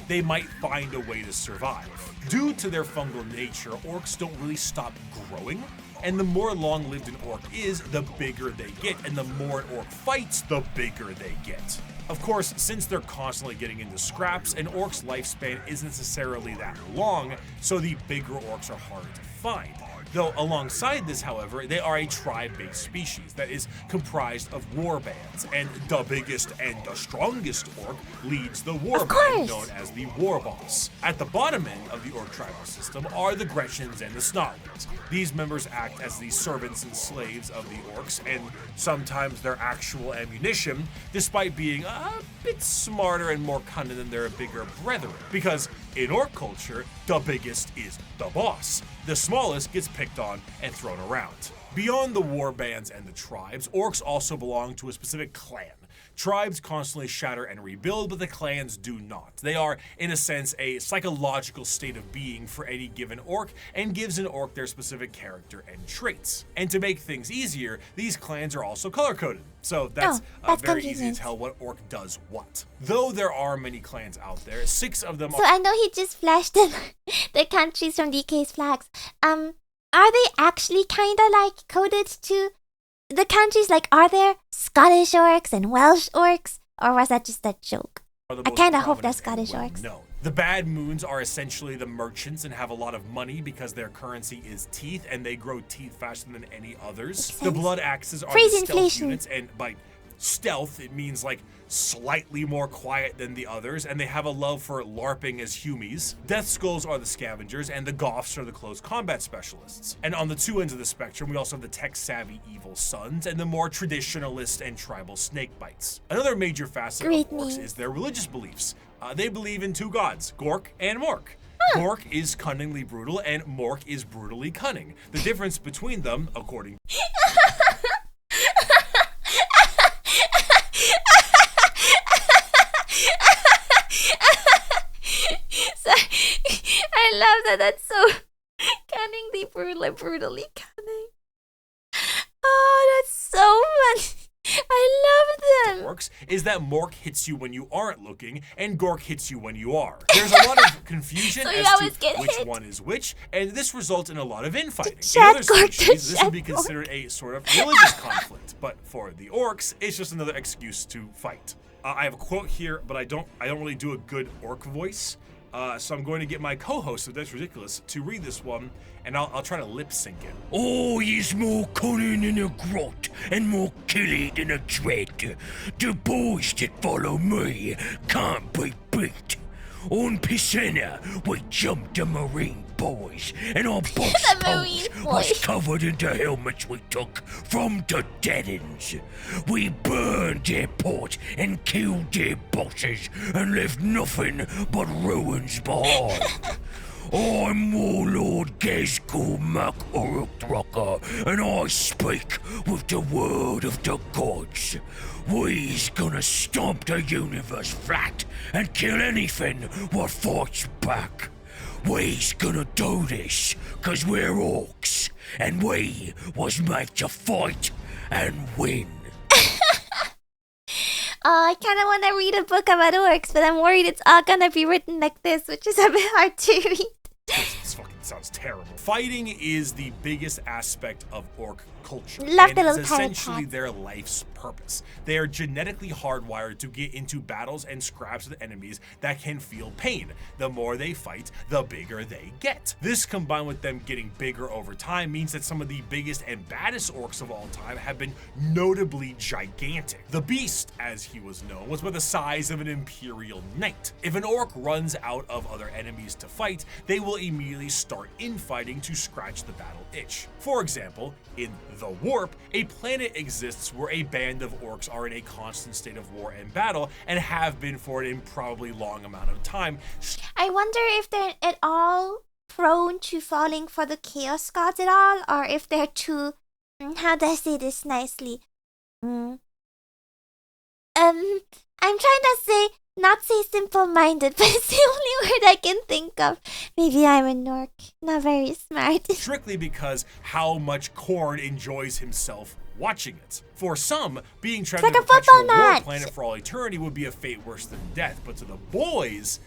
they might find a way to survive. Due to their fungal nature, orcs don't really stop growing, and the more long-lived an orc is, the bigger they get, and the more an orc fights, the bigger they get. Of course, since they're constantly getting into scraps, an orc's lifespan isn't necessarily that long, so the bigger orcs are harder to find. Though alongside this, however, they are a tribe-based species that is comprised of war bands, and the biggest and the strongest orc leads the war band known as the war boss. At the bottom end of the orc tribal system are the Gretchens and the Snotlings. These members act as the servants and slaves of the orcs, and sometimes their actual ammunition, despite being a bit smarter and more cunning than their bigger brethren. Because in orc culture, the biggest is the boss. The smallest gets picked on and thrown around. Beyond the war bands and the tribes, orcs also belong to a specific clan. Tribes constantly shatter and rebuild, but the clans do not. They are, in a sense, a psychological state of being for any given orc, and gives an orc their specific character and traits. And to make things easier, these clans are also color-coded. So that's very easy to tell what orc does what. Though there are many clans out there, 6 of them So I know he just flashed the countries from DK's flags. Are they actually kinda like coded to the countries? Like, are there Scottish orcs and Welsh orcs? Or was that just a joke? I kinda hope they're Scottish orcs. No. The bad moons are essentially the merchants and have a lot of money because their currency is teeth, and they grow teeth faster than any others. The blood axes are the stealth units, and by stealth it means like slightly more quiet than the others, and they have a love for LARPing as humies. Death Skulls are the scavengers, and the Goths are the close combat specialists. And on the 2 ends of the spectrum, we also have the tech-savvy evil sons and the more traditionalist and tribal snakebites. Another major facet of orcs is their religious beliefs. They believe in 2 gods, Gork and Mork. Gork is cunningly brutal, and Mork is brutally cunning. The difference between them, according I love that. That's so cunningly brutally cunning. Oh, that's so fun. I love them. Orcs is that Mork hits you when you aren't looking, and Gork hits you when you are. There's a lot of confusion as to which one is which, and this results in a lot of infighting. In other species, this would be considered a sort of religious conflict, but for the orcs, it's just another excuse to fight. I have a quote here, but I don't really do a good orc voice. So I'm going to get my co-host of That's Ridiculous to read this one, and I'll try to lip sync it. Oh, he's more cunning in a grot and more killy than a dread. The boys that follow me can't be beat. On Piscina, we jumped the Marine boys, and our boss pose was covered in the helmets we took from the dead-ends. We burned their port and killed their bosses and left nothing but ruins behind. I'm Warlord Gezgul Mac Uruk-Drucker, and I speak with the word of the gods. We's gonna stomp the universe flat and kill anything what fights back. We's gonna do this 'cause we're orcs, and we was made to fight and win. I kind of want to read a book about orcs, but I'm worried it's all gonna be written like this, which is a bit hard to read. This fucking sounds terrible. Fighting is the biggest aspect of orc culture. Love and the little it's essentially their life's purpose. They are genetically hardwired to get into battles and scraps with enemies that can feel pain. The more they fight, the bigger they get. This, combined with them getting bigger over time, means that some of the biggest and baddest orcs of all time have been notably gigantic. The Beast, as he was known, was about the size of an imperial knight. If an orc runs out of other enemies to fight, they will immediately start infighting to scratch the battle itch. For example, in The Warp, a planet exists where a band of orcs are in a constant state of war and battle, and have been for an improbably long amount of time. I wonder if they're at all prone to falling for the chaos gods at all, or if they're too, how do I say this nicely? I'm trying to say, not say simple-minded, but it's the only word I can think of. Maybe I'm a Nork, not very smart. Strictly because how much Korn enjoys himself watching it. For some, being trapped in a perpetual war planet for all eternity would be a fate worse than death, but to the boys,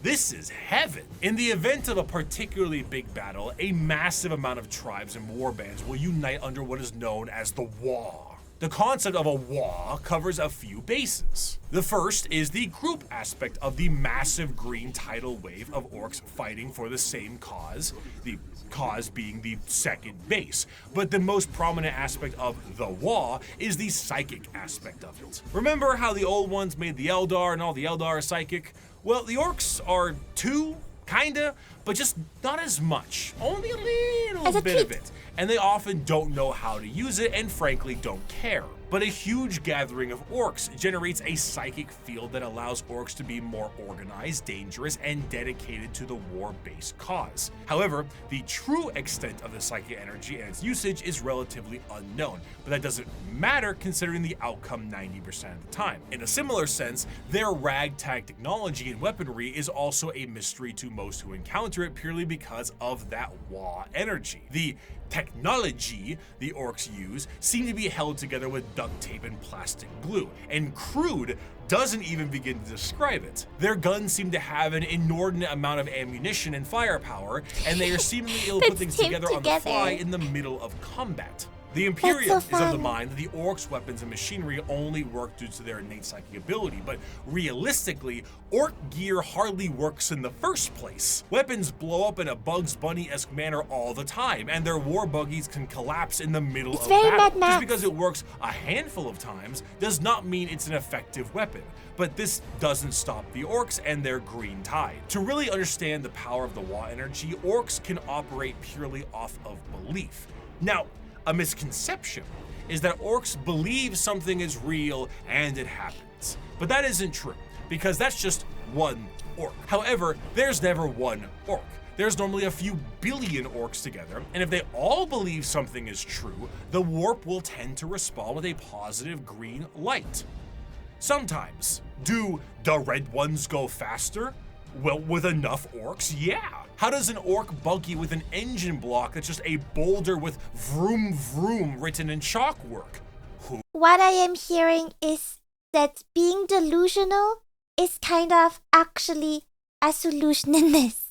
this is heaven. In the event of a particularly big battle, a massive amount of tribes and war bands will unite under what is known as the War. The concept of a WA covers a few bases. The first is the group aspect of the massive green tidal wave of orcs fighting for the same cause, the cause being the second base. But the most prominent aspect of the WA is the psychic aspect of it. Remember how the old ones made the Eldar and all the Eldar are psychic? Well, the orcs are too, kinda, but just not as much. Only a little bit of it. And they often don't know how to use it and frankly don't care. But a huge gathering of orcs generates a psychic field that allows orcs to be more organized, dangerous, and dedicated to the war-based cause. However, the true extent of the psychic energy and its usage is relatively unknown, but that doesn't matter considering the outcome 90% of the time. In a similar sense, their ragtag technology and weaponry is also a mystery to most who encounter it purely because of that WA energy. The technology the orcs use seem to be held together with duct tape and plastic glue, and crude doesn't even begin to describe it. Their guns seem to have an inordinate amount of ammunition and firepower, and they are seemingly able to put things together on the fly in the middle of combat. The Imperium is of the mind that the orcs' weapons and machinery only work due to their innate psychic ability, but realistically, orc gear hardly works in the first place. Weapons blow up in a Bugs Bunny-esque manner all the time, and their war buggies can collapse in the middle of battle. Just because it works a handful of times does not mean it's an effective weapon. But this doesn't stop the orcs and their green tide. To really understand the power of the WA energy, orcs can operate purely off of belief. Now, a misconception is that orcs believe something is real and it happens. But that isn't true, because that's just one orc. However, there's never one orc. There's normally a few billion orcs together, and if they all believe something is true, the warp will tend to respond with a positive green light. Sometimes. Do the red ones go faster? Well, with enough orcs, yeah. How does an orc buggy with an engine block that's just a boulder with vroom vroom written in chalk work? What I am hearing is that being delusional is kind of actually a solution in this.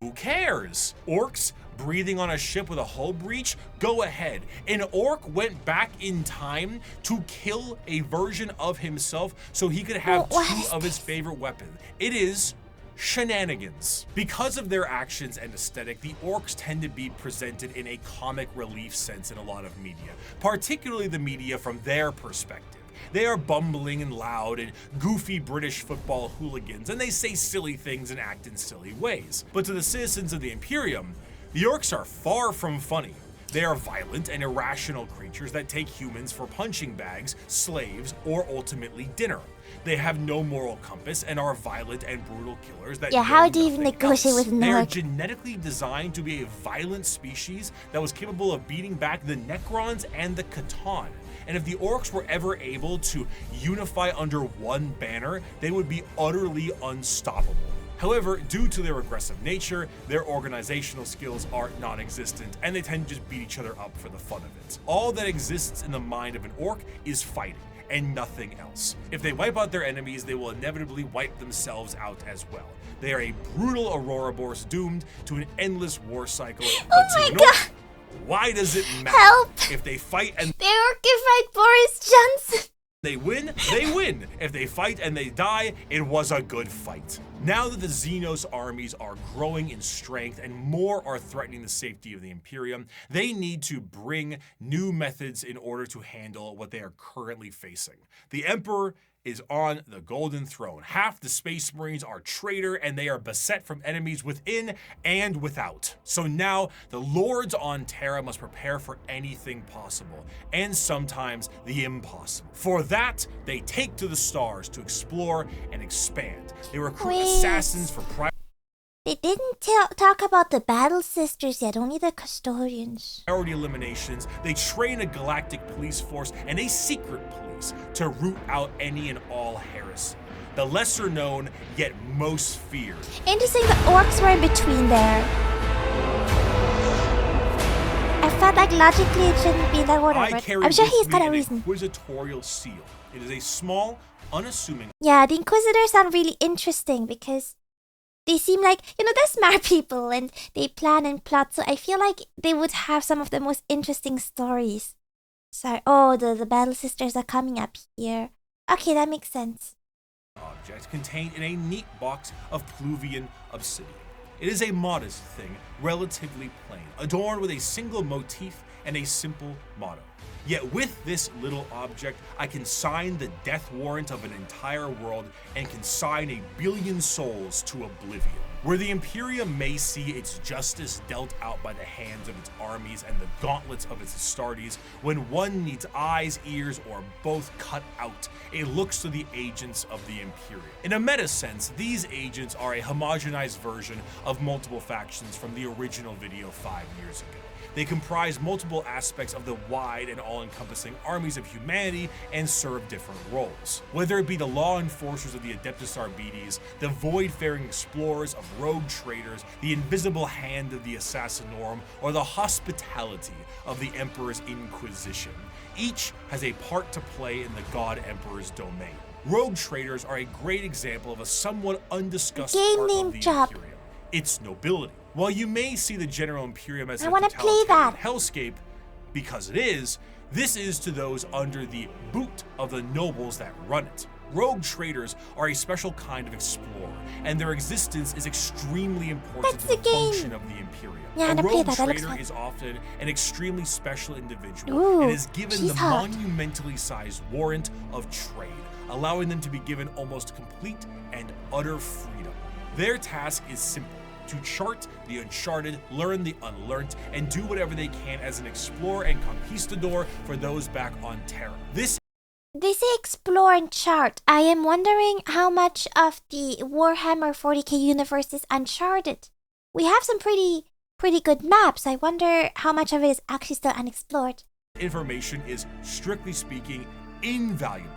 Who cares? Orcs breathing on a ship with a hull breach? Go ahead. An orc went back in time to kill a version of himself so he could have two of his favorite weapons. It is shenanigans. Because of their actions and aesthetic, the orcs tend to be presented in a comic relief sense in a lot of media, particularly the media from their perspective. They are bumbling and loud and goofy British football hooligans, and they say silly things and act in silly ways. But to the citizens of the Imperium, the orcs are far from funny. They are violent and irrational creatures that take humans for punching bags, slaves, or ultimately dinner. They have no moral compass and are violent and brutal killers that how do you even negotiate with an They are orc? genetically designed to be a violent species that was capable of beating back the Necrons and the Catan. And if the orcs were ever able to unify under one banner, they would be utterly unstoppable. However, due to their aggressive nature, their organizational skills are non-existent, and they tend to just beat each other up for the fun of it. All that exists in the mind of an orc is fighting, and nothing else. If they wipe out their enemies, they will inevitably wipe themselves out as well. They are a brutal Ouroboros doomed to an endless war cycle. But to an orc, why does it matter? Help! If they fight and The orc can fight Boris Johnson. they win, they win. If they fight and they die, it was a good fight. Now that the Xenos armies are growing in strength and more are threatening the safety of the Imperium, they need to bring new methods in order to handle what they are currently facing. The Emperor is on the Golden Throne. Half the Space Marines are traitor and they are beset from enemies within and without. So now the Lords on Terra must prepare for anything possible, and sometimes the impossible. For that, they take to the stars to explore and expand. They recruit assassins for They didn't talk about the Battle Sisters yet, only the Custodians. priority eliminations. They train a galactic police force and a secret police to root out any and all heresy. The lesser known, yet most feared. Interesting, the orcs were in between there. I felt like logically it shouldn't be that order, I but carry I'm sure with he's me got a an reason. inquisitorial seal. It is a small, unassuming Yeah, the Inquisitors sound really interesting because they seem like, they're smart people and they plan and plot, so I feel like they would have some of the most interesting stories. Sorry. Oh, the Battle Sisters are coming up here. Okay, that makes sense. Object contained in a neat box of Pluvian obsidian. It is a modest thing, relatively plain, adorned with a single motif and a simple motto. Yet with this little object, I can sign the death warrant of an entire world and consign 1 billion souls to oblivion. Where the Imperium may see its justice dealt out by the hands of its armies and the gauntlets of its Astartes, when one needs eyes, ears, or both cut out, it looks to the agents of the Imperium. In a meta sense, these agents are a homogenized version of multiple factions from the original video 5 years ago. They comprise multiple aspects of the wide and all-encompassing armies of humanity and serve different roles. Whether it be the law enforcers of the Adeptus Arbites, the void-faring explorers of rogue traders, the invisible hand of the Assassinorum, or the hospitality of the Emperor's Inquisition, each has a part to play in the God Emperor's domain. Rogue traders are a great example of a somewhat undiscussed part of the Imperium, its nobility. While you may see the General Imperium as a totalitarian hellscape, because it is, this is to those under the boot of the nobles that run it. Rogue traders are a special kind of explorer, and their existence is extremely important to the function of the Imperium. A rogue trader is often an extremely special individual and is given the monumentally sized warrant of trade, allowing them to be given almost complete and utter freedom. Their task is simple: to chart the uncharted, learn the unlearned, and do whatever they can as an explorer and conquistador for those back on Terra. They say explore and chart. I am wondering how much of the Warhammer 40k universe is uncharted. We have some pretty good maps. I wonder how much of it is actually still unexplored. Information is, strictly speaking, invaluable.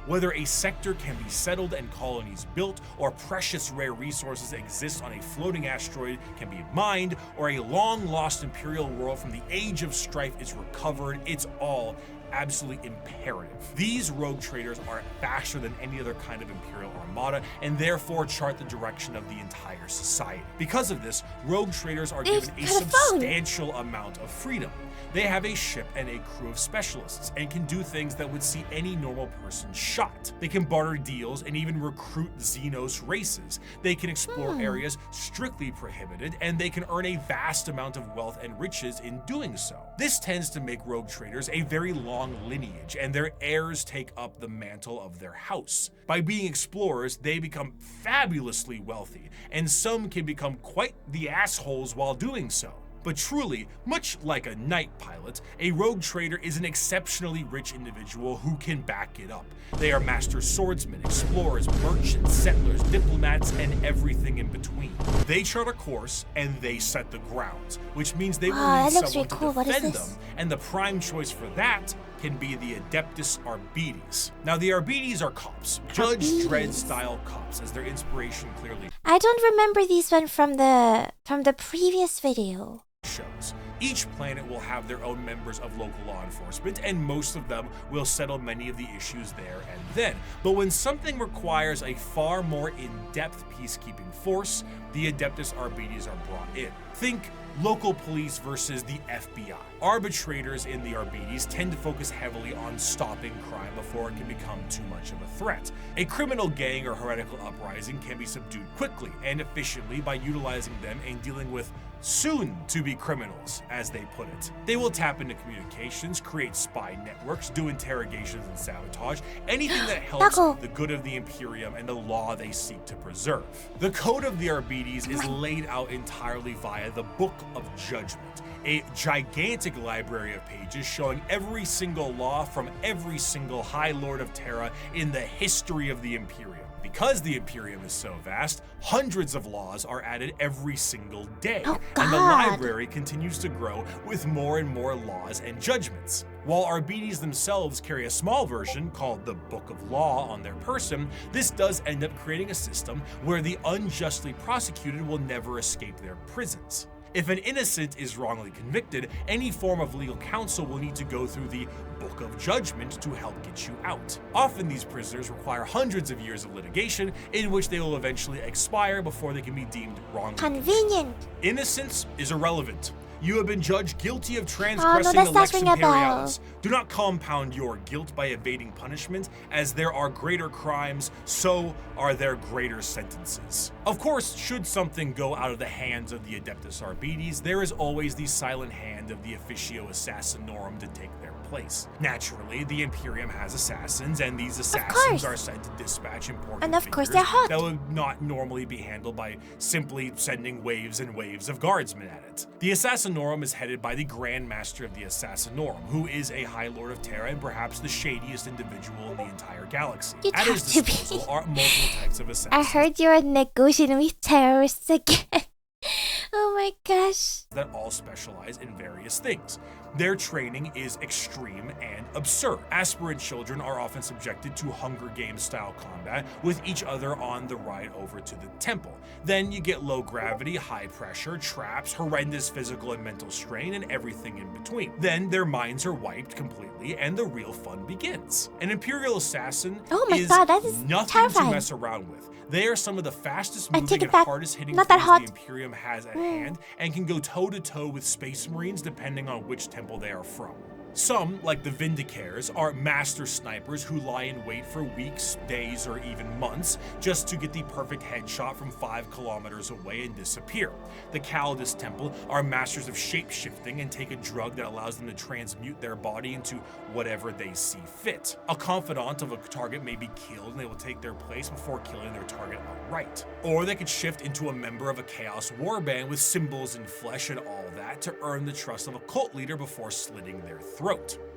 Whether a sector can be settled and colonies built, or precious rare resources exist on a floating asteroid can be mined, or a long-lost Imperial world from the Age of Strife is recovered, it's all absolutely imperative. These rogue traders are faster than any other kind of Imperial armada, and therefore chart the direction of the entire society. Because of this, rogue traders are given a substantial amount of freedom. They have a ship and a crew of specialists, and can do things that would see any normal person shot. They can barter deals and even recruit Xenos races. They can explore areas strictly prohibited, and they can earn a vast amount of wealth and riches in doing so. This tends to make rogue traders a very long lineage, and their heirs take up the mantle of their house. By being explorers, they become fabulously wealthy, and some can become quite the assholes while doing so. But truly, much like a night pilot, a rogue trader is an exceptionally rich individual who can back it up. They are master swordsmen, explorers, merchants, settlers, diplomats, and everything in between. They chart a course and they set the grounds, which means they will need someone to defend them, and the prime choice for that can be the Adeptus Arbites. Now, the Arbites are cops, Judge Dredd style cops, as their inspiration clearly I don't remember these one from the previous video. shows. Each planet will have their own members of local law enforcement, and most of them will settle many of the issues there and then. But when something requires a far more in-depth peacekeeping force, the Adeptus Arbites are brought in. Think local police versus the FBI. Arbitrators in the Arbites tend to focus heavily on stopping crime before it can become too much of a threat. A criminal gang or heretical uprising can be subdued quickly and efficiently by utilizing them and dealing with soon-to-be criminals, as they put it. They will tap into communications, create spy networks, do interrogations and sabotage, anything that helps the good of the Imperium and the law they seek to preserve. The Code of the Arbites is laid out entirely via the Book of Judgment, a gigantic library of pages showing every single law from every single High Lord of Terra in the history of the Imperium. Because the Imperium is so vast, hundreds of laws are added every single day, and the library continues to grow with more and more laws and judgments. While Arbites themselves carry a small version called the Book of Law on their person, this does end up creating a system where the unjustly prosecuted will never escape their prisons. If an innocent is wrongly convicted, any form of legal counsel will need to go through the Book of Judgment to help get you out. Often these prisoners require hundreds of years of litigation, in which they will eventually expire before they can be deemed wrongly. Convenient. Innocence is irrelevant. You have been judged guilty of transgressing that's the not lex ring a bell. imperialis. Do not compound your guilt by evading punishment, as there are greater crimes, so are there greater sentences. Of course, should something go out of the hands of the Adeptus Arbites, there is always the silent hand of the Officio Assassinorum to take their place. Naturally, the Imperium has assassins, and these assassins are sent to dispatch important And of course figures they're hot. that would not normally be handled by simply sending waves and waves of guardsmen at it. The Assassinorum is headed by the Grand Master of the Assassinorum, who is a High Lord of Terra and perhaps the shadiest individual in the entire galaxy. You'd At have his to be. disposal are multiple types of assassins I heard you're negotiating with terrorists again. Oh my gosh. that all specialize in various things. Their training is extreme and absurd. Aspirant children are often subjected to Hunger Games style combat with each other on the ride over to the temple. Then you get low gravity, high pressure, traps, horrendous physical and mental strain, and everything in between. Then their minds are wiped completely and the real fun begins. An Imperial Assassin Oh my is God, that is nothing terrifying. to mess around with. They are some of the fastest I moving take it and back. hardest hitting Not that things hot. the Imperium has at hand, and can go toe to toe with Space Marines depending on which temple they are from. Some, like the Vindicares, are master snipers who lie in wait for weeks, days, or even months just to get the perfect headshot from 5 kilometers away and disappear. The Calidus Temple are masters of shape-shifting and take a drug that allows them to transmute their body into whatever they see fit. A confidant of a target may be killed and they will take their place before killing their target outright. Or they could shift into a member of a Chaos Warband with symbols and flesh and all that to earn the trust of a cult leader before slitting their throat.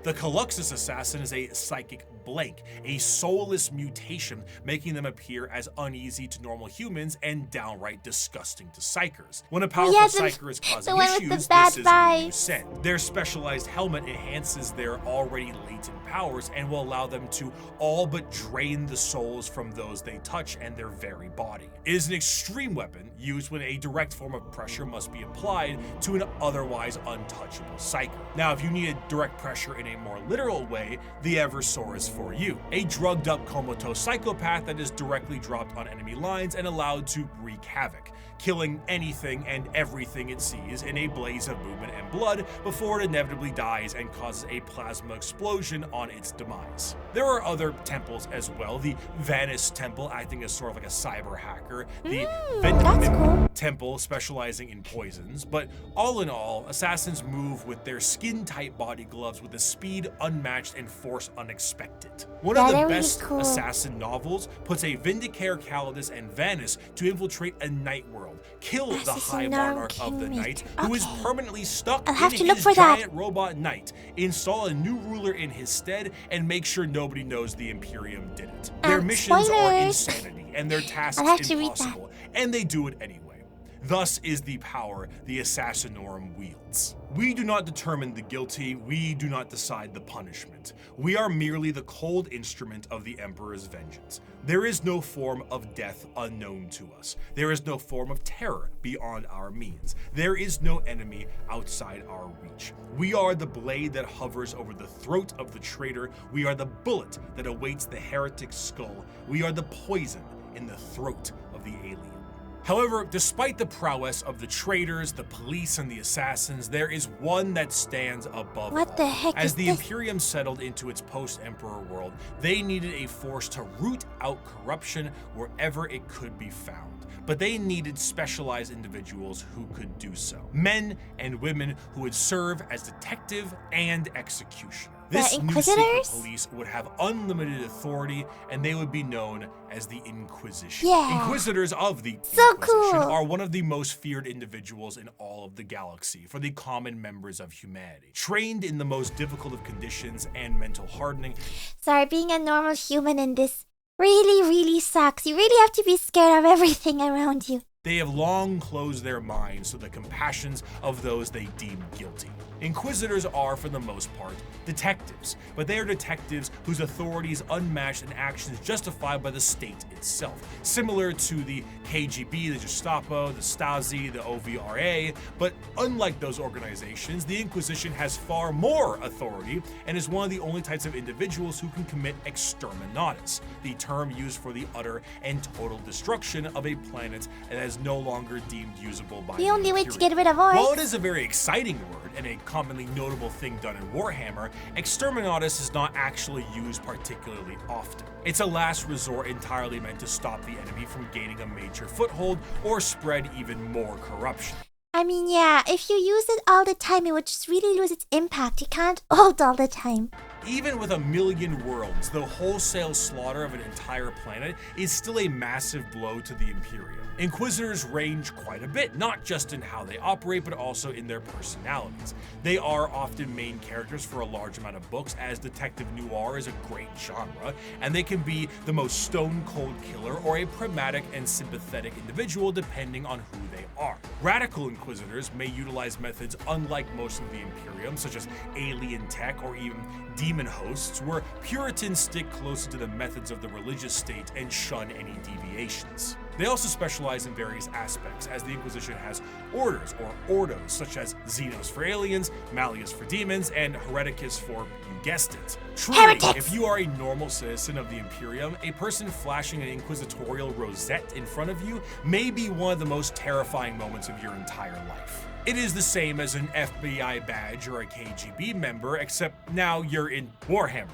The Caluxus Assassin is a psychic blank, a soulless mutation, making them appear as uneasy to normal humans and downright disgusting to psychers. When a powerful psyker is causing one with the issues, bad this is when you vibes. send. Their specialized helmet enhances their already latent powers and will allow them to all but drain the souls from those they touch and their very body. It is an extreme weapon used when a direct form of pressure must be applied to an otherwise untouchable psyker. Now, if you need a direct pressure in a more literal way, the Eversor is for you. A drugged up comatose psychopath that is directly dropped on enemy lines and allowed to wreak havoc, killing anything and everything it sees in a blaze of movement and blood before it inevitably dies and causes a plasma explosion on its demise. There are other temples as well, the Vanus Temple acting as sort of like a cyber hacker, the that's cool. Temple specializing in poisons, but all in all, assassins move with their skin-tight body gloves with a speed unmatched and force unexpected. One of Yeah, the they're really best cool. assassin novels puts a Vindicare Calidus and Vanus to infiltrate a night world, kill the High Assassin Monarch of the Kingmaker. Night, who is Okay. permanently stuck I'll have in to look his for that. giant robot knight, install a new ruler in his stead, and make sure nobody knows the Imperium did it. Their missions are spoilers. insanity, and their tasks I'll have to read that. impossible, and they do it anyway. Thus is the power the Assassinorum wields. We do not determine the guilty, we do not decide the punishment. We are merely the cold instrument of the Emperor's vengeance. There is no form of death unknown to us. There is no form of terror beyond our means. There is no enemy outside our reach. We are the blade that hovers over the throat of the traitor. We are the bullet that awaits the heretic's skull. We are the poison in the throat of the alien. However, despite the prowess of the traitors, the police, and the assassins, there is one that stands above What all. the heck As is the this? Imperium settled into its post-Emperor world, they needed a force to root out corruption wherever it could be found. But they needed specialized individuals who could do so. Men and women who would serve as detective and executioner. This new secret Inquisitors? police would have unlimited authority, and they would be known as the Inquisition. Yeah. Inquisitors of the So Inquisition cool. are one of the most feared individuals in all of the galaxy for the common members of humanity. Trained in the most difficult of conditions and mental hardening, Sorry, being a normal human in this really sucks. You really have to be scared of everything around you. they have long closed their minds to the compassions of those they deem guilty. Inquisitors are, for the most part, detectives, but they are detectives whose authority is unmatched and actions justified by the state itself. Similar to the KGB, the Gestapo, the Stasi, the OVRA, but unlike those organizations, the Inquisition has far more authority and is one of the only types of individuals who can commit exterminatus, the term used for the utter and total destruction of a planet that has as no longer deemed usable by The only way to Imperium. get rid of orcs. While it is a very exciting word and a commonly notable thing done in Warhammer, Exterminatus is not actually used particularly often. It's a last resort entirely meant to stop the enemy from gaining a major foothold or spread even more corruption. I mean, yeah, if you use it all the time, it would just really lose its impact. You can't ult all the time. Even with 1,000,000 worlds, the wholesale slaughter of an entire planet is still a massive blow to the Imperium. Inquisitors range quite a bit, not just in how they operate, but also in their personalities. They are often main characters for a large amount of books, as detective noir is a great genre, and they can be the most stone-cold killer or a pragmatic and sympathetic individual depending on who they are. Radical Inquisitors may utilize methods unlike most of the Imperium, such as alien tech or even demon hosts, where Puritans stick closer to the methods of the religious state and shun any deviations. They also specialize in various aspects, as the Inquisition has orders or ordos, such as Xenos for aliens, Malleus for demons, and Hereticus for, you guessed it, truly. Heretics! If you are a normal citizen of the Imperium, a person flashing an inquisitorial rosette in front of you may be one of the most terrifying moments of your entire life. It is the same as an FBI badge or a KGB member, except now you're in Warhammer.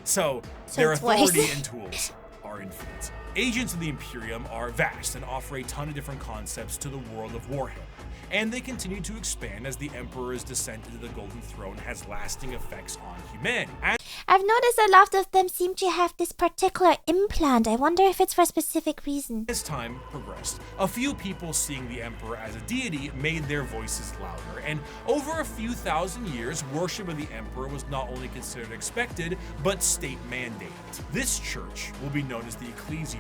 So their it's worse. authority and tools are infinite. Agents of the Imperium are vast and offer a ton of different concepts to the world of Warhammer, and they continue to expand as the Emperor's descent into the Golden Throne has lasting effects on humanity. I've noticed a lot of them seem to have this particular implant. I wonder if it's for a specific reason. As time progressed, a few people seeing the Emperor as a deity made their voices louder, and over a few thousand years, worship of the Emperor was not only considered expected, but state mandated. This church will be known as the Ecclesiarchy,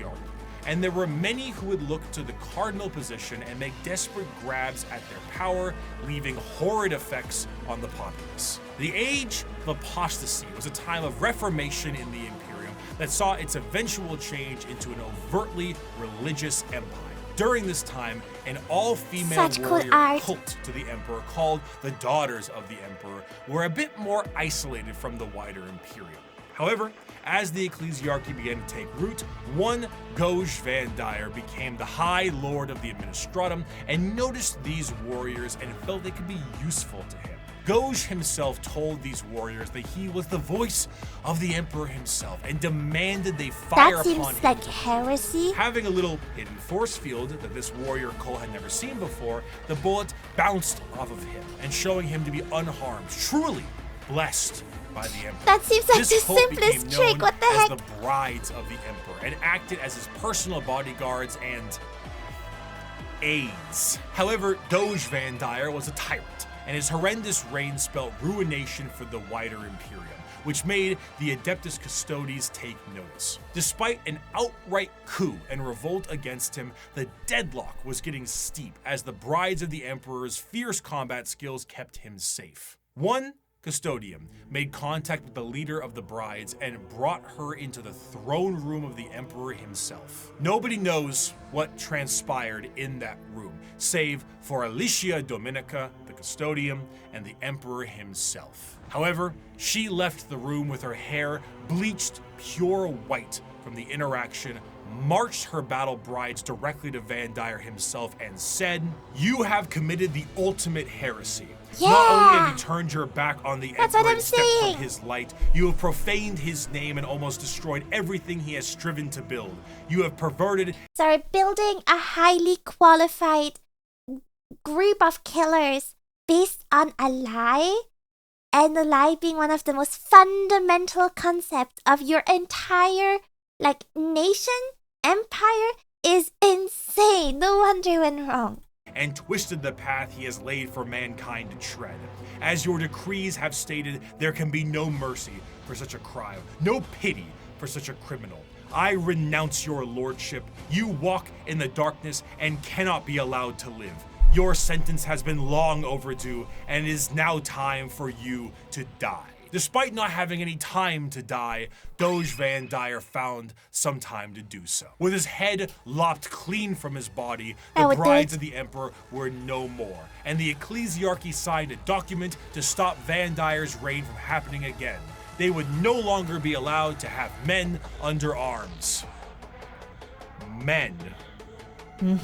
and there were many who would look to the cardinal position and make desperate grabs at their power, leaving horrid effects on the populace. The Age of Apostasy was a time of reformation in the Imperium that saw its eventual change into an overtly religious empire. During this time, an all-female Such cool warrior art. cult to the Emperor called the Daughters of the Emperor were a bit more isolated from the wider Imperium. However, as the Ecclesiarchy began to take root, one Goj Van Dyer became the High Lord of the Administratum and noticed these warriors and felt they could be useful to him. Goj himself told these warriors that he was the voice of the Emperor himself and demanded they fire That upon seems him. like heresy. Having a little hidden force field that this warrior cult had never seen before, the bullet bounced off of him and showing him to be unharmed, truly blessed by the Emperor. That seems like This the cult simplest became trick. known What the as heck? the Brides of the Emperor and acted as his personal bodyguards and aides. However, Doge Van Dyer was a tyrant, and his horrendous reign spelt ruination for the wider Imperium, which made the Adeptus Custodes take notice. Despite an outright coup and revolt against him, the deadlock was getting steep as the Brides of the Emperor's fierce combat skills kept him safe. One Custodian made contact with the leader of the Brides and brought her into the throne room of the Emperor himself. Nobody knows what transpired in that room, save for Alicia Dominica, the Custodian, and the Emperor himself. However, she left the room with her hair bleached pure white from the interaction, marched her battle brides directly to Van Dyer himself and said, "You have committed the ultimate heresy. Not only have you turned your back on the That's Emperor what I'm and stepped saying. from his light, you have profaned his name and almost destroyed everything he has striven to build. You have perverted..." Sorry, building a highly qualified group of killers based on a lie, and the lie being one of the most fundamental concepts of your entire nation, empire, is insane. No wonder it went wrong. And twisted the path he has laid for mankind to tread. As your decrees have stated, there can be no mercy for such a crime, no pity for such a criminal. I renounce your lordship. You walk in the darkness and cannot be allowed to live. Your sentence has been long overdue, and it is now time for you to die. Despite not having any time to die, Doge Van Dyer found some time to do so. With his head lopped clean from his body, the brides of the Emperor were no more, and the Ecclesiarchy signed a document to stop Van Dyer's reign from happening again. They would no longer be allowed to have men under arms. Men. Women!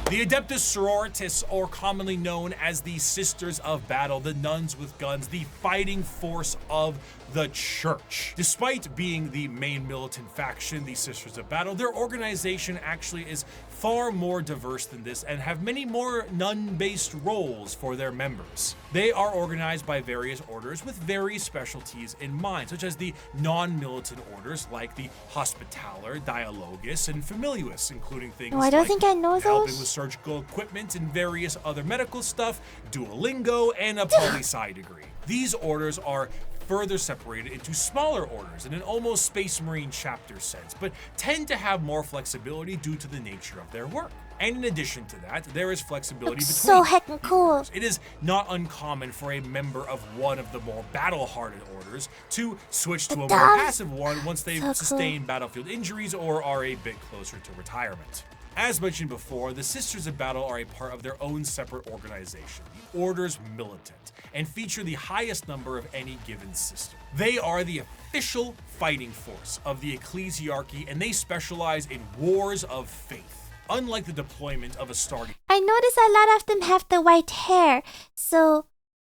The Adeptus Sororitas, or commonly known as the Sisters of Battle, the nuns with guns, the fighting force of the church. Despite being the main militant faction, the Sisters of Battle, their organization actually is far more diverse than this and have many more nun-based roles for their members. They are organized by various orders with various specialties in mind, such as the non-militant orders like the Hospitaller, Dialogus, and Familius, including things I don't like think I know helping those. with surgical equipment and various other medical stuff, Duolingo, and a poli-sci degree. These orders are further separated into smaller orders in an almost Space Marine chapter sense, but tend to have more flexibility due to the nature of their work. And in addition to that, there is flexibility Looks between so heckin' the cool. orders. It is not uncommon for a member of one of the more battle-hardened orders to switch to a more does. passive one once they've So cool. sustained battlefield injuries or are a bit closer to retirement. As mentioned before, the Sisters of Battle are a part of their own separate organization, the Order's Militant, and feature the highest number of any given sister. They are the official fighting force of the ecclesiarchy, and they specialize in wars of faith. Unlike the deployment of Astartes, I notice a lot of them have the white hair, so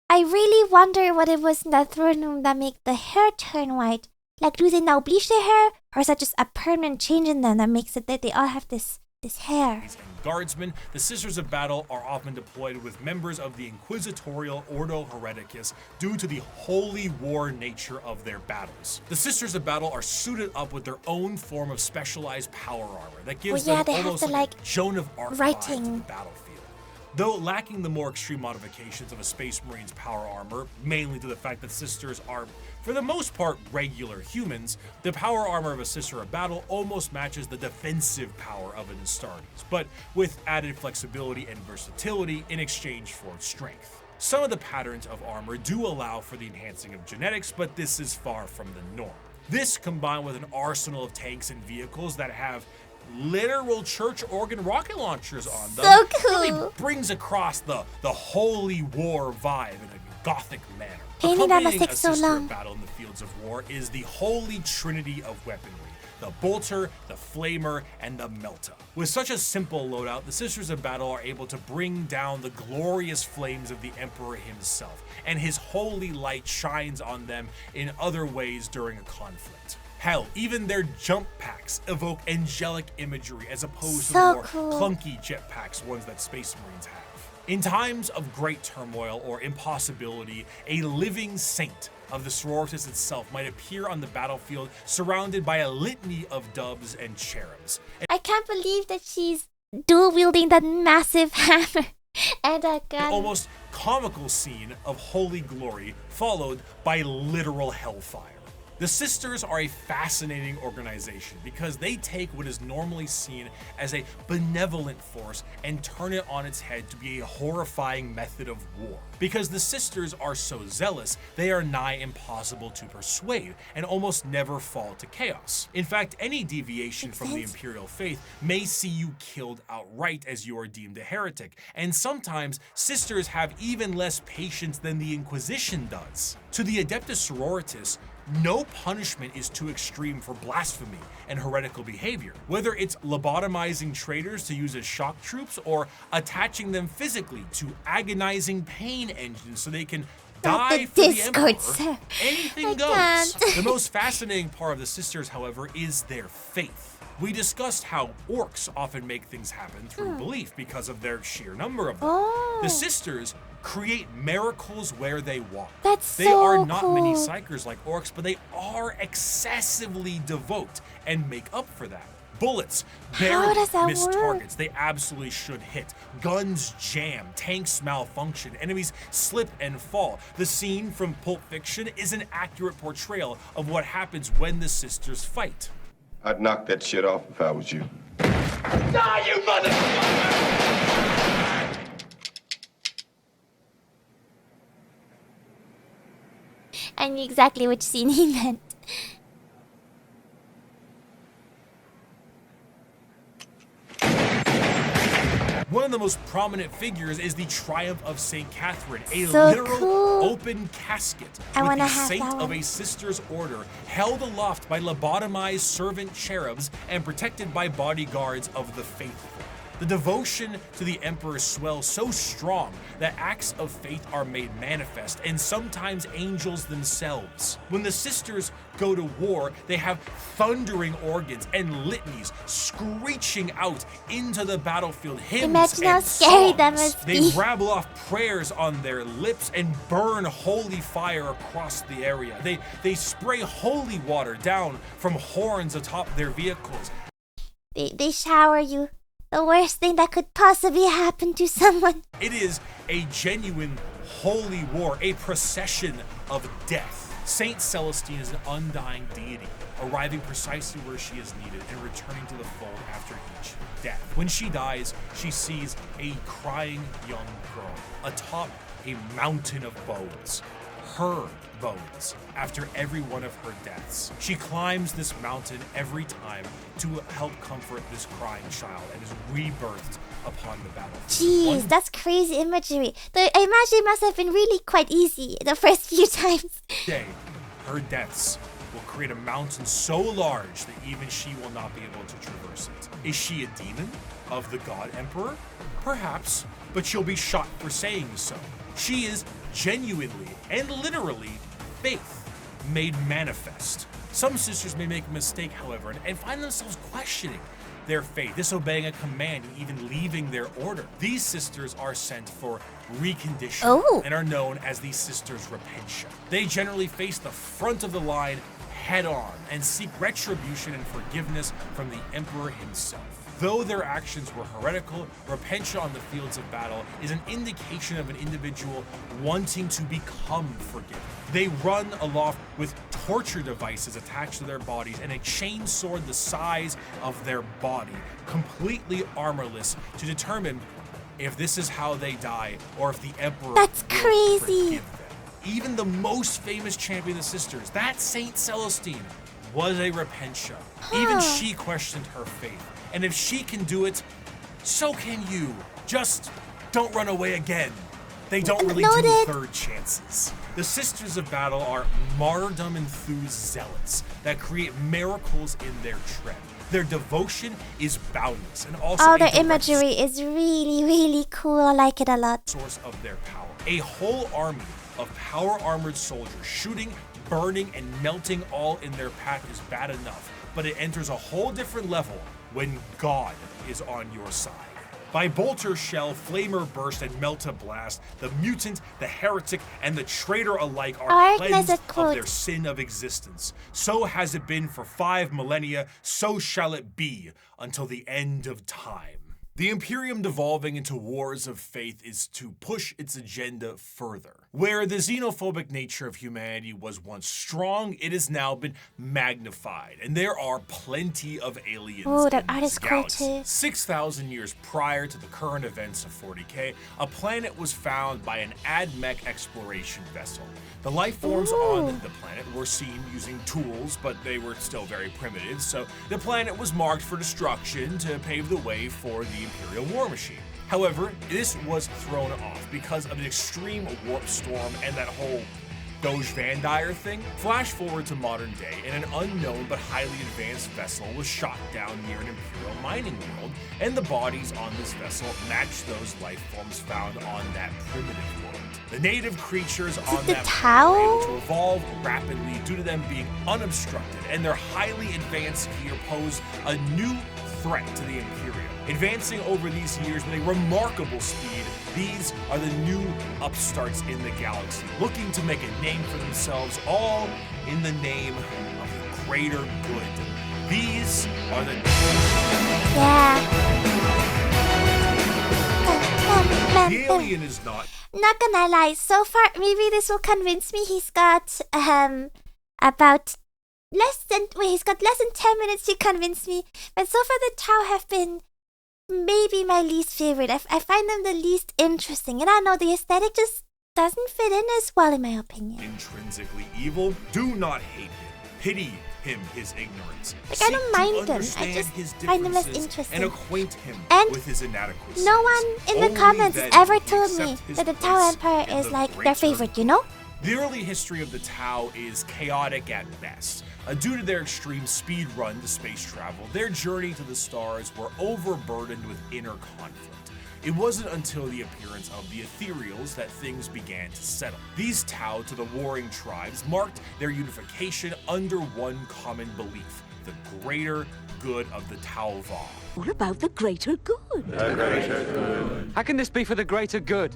I really wonder what it was in the throne room that made the hair turn white. Like, do they now bleach their hair, or is that just a permanent change in them that makes it that they all have this hair? and guardsmen, the Sisters of Battle are often deployed with members of the Inquisitorial Ordo Hereticus due to the holy war nature of their battles. The Sisters of Battle are suited up with their own form of specialized power armor that gives Well, yeah, them they have almost the, like a like, Joan of Arc vibe to writing. the battlefield. Though lacking the more extreme modifications of a Space Marine's power armor, mainly to the fact that Sisters are, for the most part, regular humans, the power armor of a Sister of Battle almost matches the defensive power of an Astartes, but with added flexibility and versatility in exchange for strength. Some of the patterns of armor do allow for the enhancing of genetics, but this is far from the norm. This, combined with an arsenal of tanks and vehicles that have literal church organ rocket launchers on them, So cool. really brings across the holy war vibe in a gothic manner. Painting that must Accompanying take a so Sister long. of Battle in the fields of war is the holy trinity of weaponry: the bolter, the flamer, and the melta. With such a simple loadout, the Sisters of Battle are able to bring down the glorious flames of the Emperor himself, and his holy light shines on them in other ways during a conflict. Hell, even their jump packs evoke angelic imagery as opposed to the So more cool. clunky jetpacks, ones that Space Marines have. In times of great turmoil or impossibility, a living saint of the sororitas itself might appear on the battlefield surrounded by a litany of doves and cherubs. I can't believe that she's dual wielding that massive hammer and a An gun. almost comical scene of holy glory followed by literal hellfire. The Sisters are a fascinating organization because they take what is normally seen as a benevolent force and turn it on its head to be a horrifying method of war. Because the Sisters are so zealous, they are nigh impossible to persuade and almost never fall to chaos. In fact, any deviation from the sense. Imperial faith may see you killed outright as you are deemed a heretic, and sometimes Sisters have even less patience than the Inquisition does. To the Adeptus Sororitas, no punishment is too extreme for blasphemy and heretical behavior, whether it's lobotomizing traitors to use as shock troops or attaching them physically to agonizing pain engines so they can Not die the for the Discord Emperor. server. Anything I goes. can't. The most fascinating part of the Sisters, however, is their faith. We discussed how orcs often make things happen through belief because of their sheer number of them. Oh. The Sisters create miracles where they walk. That's They so are not many cool. psychers like orcs, but they are excessively devout and make up for that. Bullets barely does that miss work? targets they absolutely should hit. Guns jam, tanks malfunction, enemies slip and fall. The scene from Pulp Fiction is an accurate portrayal of what happens when the Sisters fight. I'd knock that shit off if I was you. I knew exactly which scene he meant. One One of the most prominent figures is the Triumph of St. Catherine, a So literal cool. open casket I with wanna the have saint that of one. a sister's order held aloft by lobotomized servant cherubs and protected by bodyguards of the faithful. The devotion to the emperor swells so strong that acts of faith are made manifest, and sometimes angels themselves. When the sisters go to war, they have thundering organs and litanies screeching out into the battlefield, hymns Imagine how and scary songs. that must They be. rabble off prayers on their lips and burn holy fire across the area. They spray holy water down from horns atop their vehicles. They shower you. The worst thing that could possibly happen to someone. It is a genuine holy war, a procession of death. Saint Celestine is an undying deity, arriving precisely where she is needed and returning to the fold after each death. When she dies, she sees a crying young girl atop a mountain of bones. Her bones, after every one of her deaths. She climbs this mountain every time to help comfort this crying child and is rebirthed upon the battlefield. Jeez, One that's crazy imagery. I imagine it must have been really quite easy the first few times. day, her deaths will create a mountain so large that even she will not be able to traverse it. Is she a demon of the god emperor? Perhaps, but she'll be shot for saying so. She is genuinely and literally faith made manifest. Some sisters may make a mistake, however, and find themselves questioning their faith, disobeying a command, and even leaving their order. These sisters are sent for reconditioning and are known as the Sisters Repentia. They generally face the front of the line head on and seek retribution and forgiveness from the emperor himself. Though their actions were heretical, repentia on the fields of battle is an indication of an individual wanting to become forgiven. They run aloft with torture devices attached to their bodies and a chain sword the size of their body, completely armorless, to determine if this is how they die or if the emperor That's will crazy. forgive them. Even the most famous champion of the sisters, that Saint Celestine, was a repentia. Even she questioned her faith. And if she can do it, so can you. Just don't run away again. They don't really Noted. do third chances. The Sisters of Battle are martyrdom-enthused zealots that create miracles in their tread. Their devotion is boundless and also All a their direct imagery is really, really cool. I like it a lot. source of their power. A whole army of power-armored soldiers shooting, burning, and melting all in their path is bad enough, but it enters a whole different level when God is on your side. By bolter shell, flamer burst, and melta blast, the mutant, the heretic, and the traitor alike are Alright, cleansed that's a of quote. their sin of existence. So has it been for 5 millennia, so shall it be until the end of time. The Imperium devolving into wars of faith is to push its agenda further. Where the xenophobic nature of humanity was once strong, it has now been magnified, and there are plenty of aliens Ooh, that in art this is cool galaxy. too. 6,000 years prior to the current events of 40k, a planet was found by an AdMech exploration vessel. The life forms on the planet were seen using tools, but they were still very primitive, so the planet was marked for destruction to pave the way for the Imperial war machine. However, this was thrown off because of an extreme warp storm and that whole Doge Van Dyer thing. Flash forward to modern day, and an unknown but highly advanced vessel was shot down near an Imperial mining world, and the bodies on this vessel matched those life forms found on that primitive world. The native creatures on the that Tau? planet were able to evolve rapidly due to them being unobstructed, and their highly advanced gear posed a new threat to the Imperium. Advancing over these years with a remarkable speed, these are the new upstarts in the galaxy, looking to make a name for themselves, all in the name of the greater good. These are the... The Yeah. alien is not... Not gonna lie, so far, maybe this will convince me. He's got, about he's got less than 10 minutes to convince me. But so far, the Tau have been maybe my least favorite. I find them the least interesting. And I know the aesthetic just doesn't fit in as well, in my opinion. intrinsically evil. Do not hate him. Pity him his ignorance. Like, I don't mind them. I Understand just his find them less differences interesting. and acquaint him And with his inadequacies. no one in the Only comments then ever will he told me accept his that the place Tau Empire in is the like their greater favorite, you know? The early history of the Tau is chaotic at best. Due to their extreme speed run to space travel, their journey to the stars were overburdened with inner conflict. It wasn't until the appearance of the Ethereals that things began to settle. These Tau to the warring tribes marked their unification under one common belief: the greater good of the Tau Va. What about the greater good? How can this be for the greater good?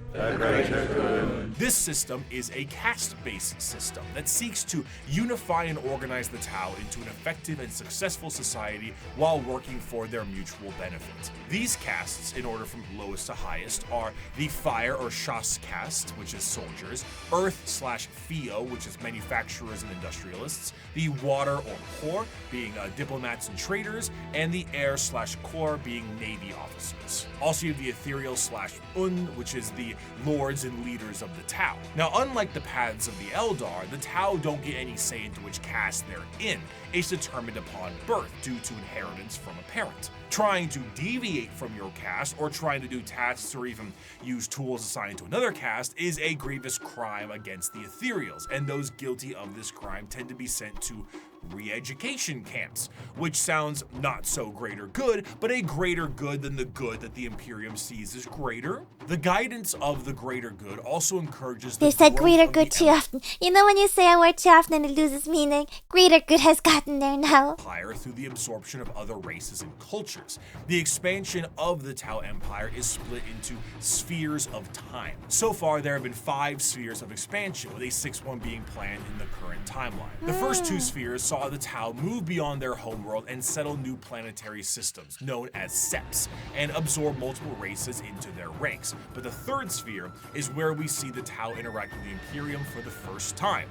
This system is a caste-based system that seeks to unify and organize the Tau into an effective and successful society while working for their mutual benefit. These castes, in order from lowest to highest, are the Fire or Shas caste, which is soldiers, Earth/Theo, which is manufacturers and industrialists, the Water or Kor, being diplomats and traders, and the Air/Kor, being Navy officers. Also, you have the Ethereal/Un, which is the lords and leaders of the Tau. Now, unlike the paths of the Eldar, the Tau don't get any say into which caste they're in. It's determined upon birth due to inheritance from a parent. Trying to deviate from your caste or trying to do tasks or even use tools assigned to another caste is a grievous crime against the Ethereals, and those guilty of this crime tend to be sent to re-education camps, which sounds not so greater good, but a greater good than the good that the Imperium sees as greater. The guidance of the greater good also encourages the They said growth greater of good the too often. You know when you say a word too often it loses meaning? Greater good has gotten there now. Empire through the absorption of other races and cultures. The expansion of the Tau Empire is split into spheres of time. So far, there have been 5 spheres of expansion, with a 6th one being planned in the current timeline. The first 2 spheres saw the Tau move beyond their homeworld and settle new planetary systems, known as seps, and absorb multiple races into their ranks. But the 3rd sphere is where we see the Tau interact with the Imperium for the first time,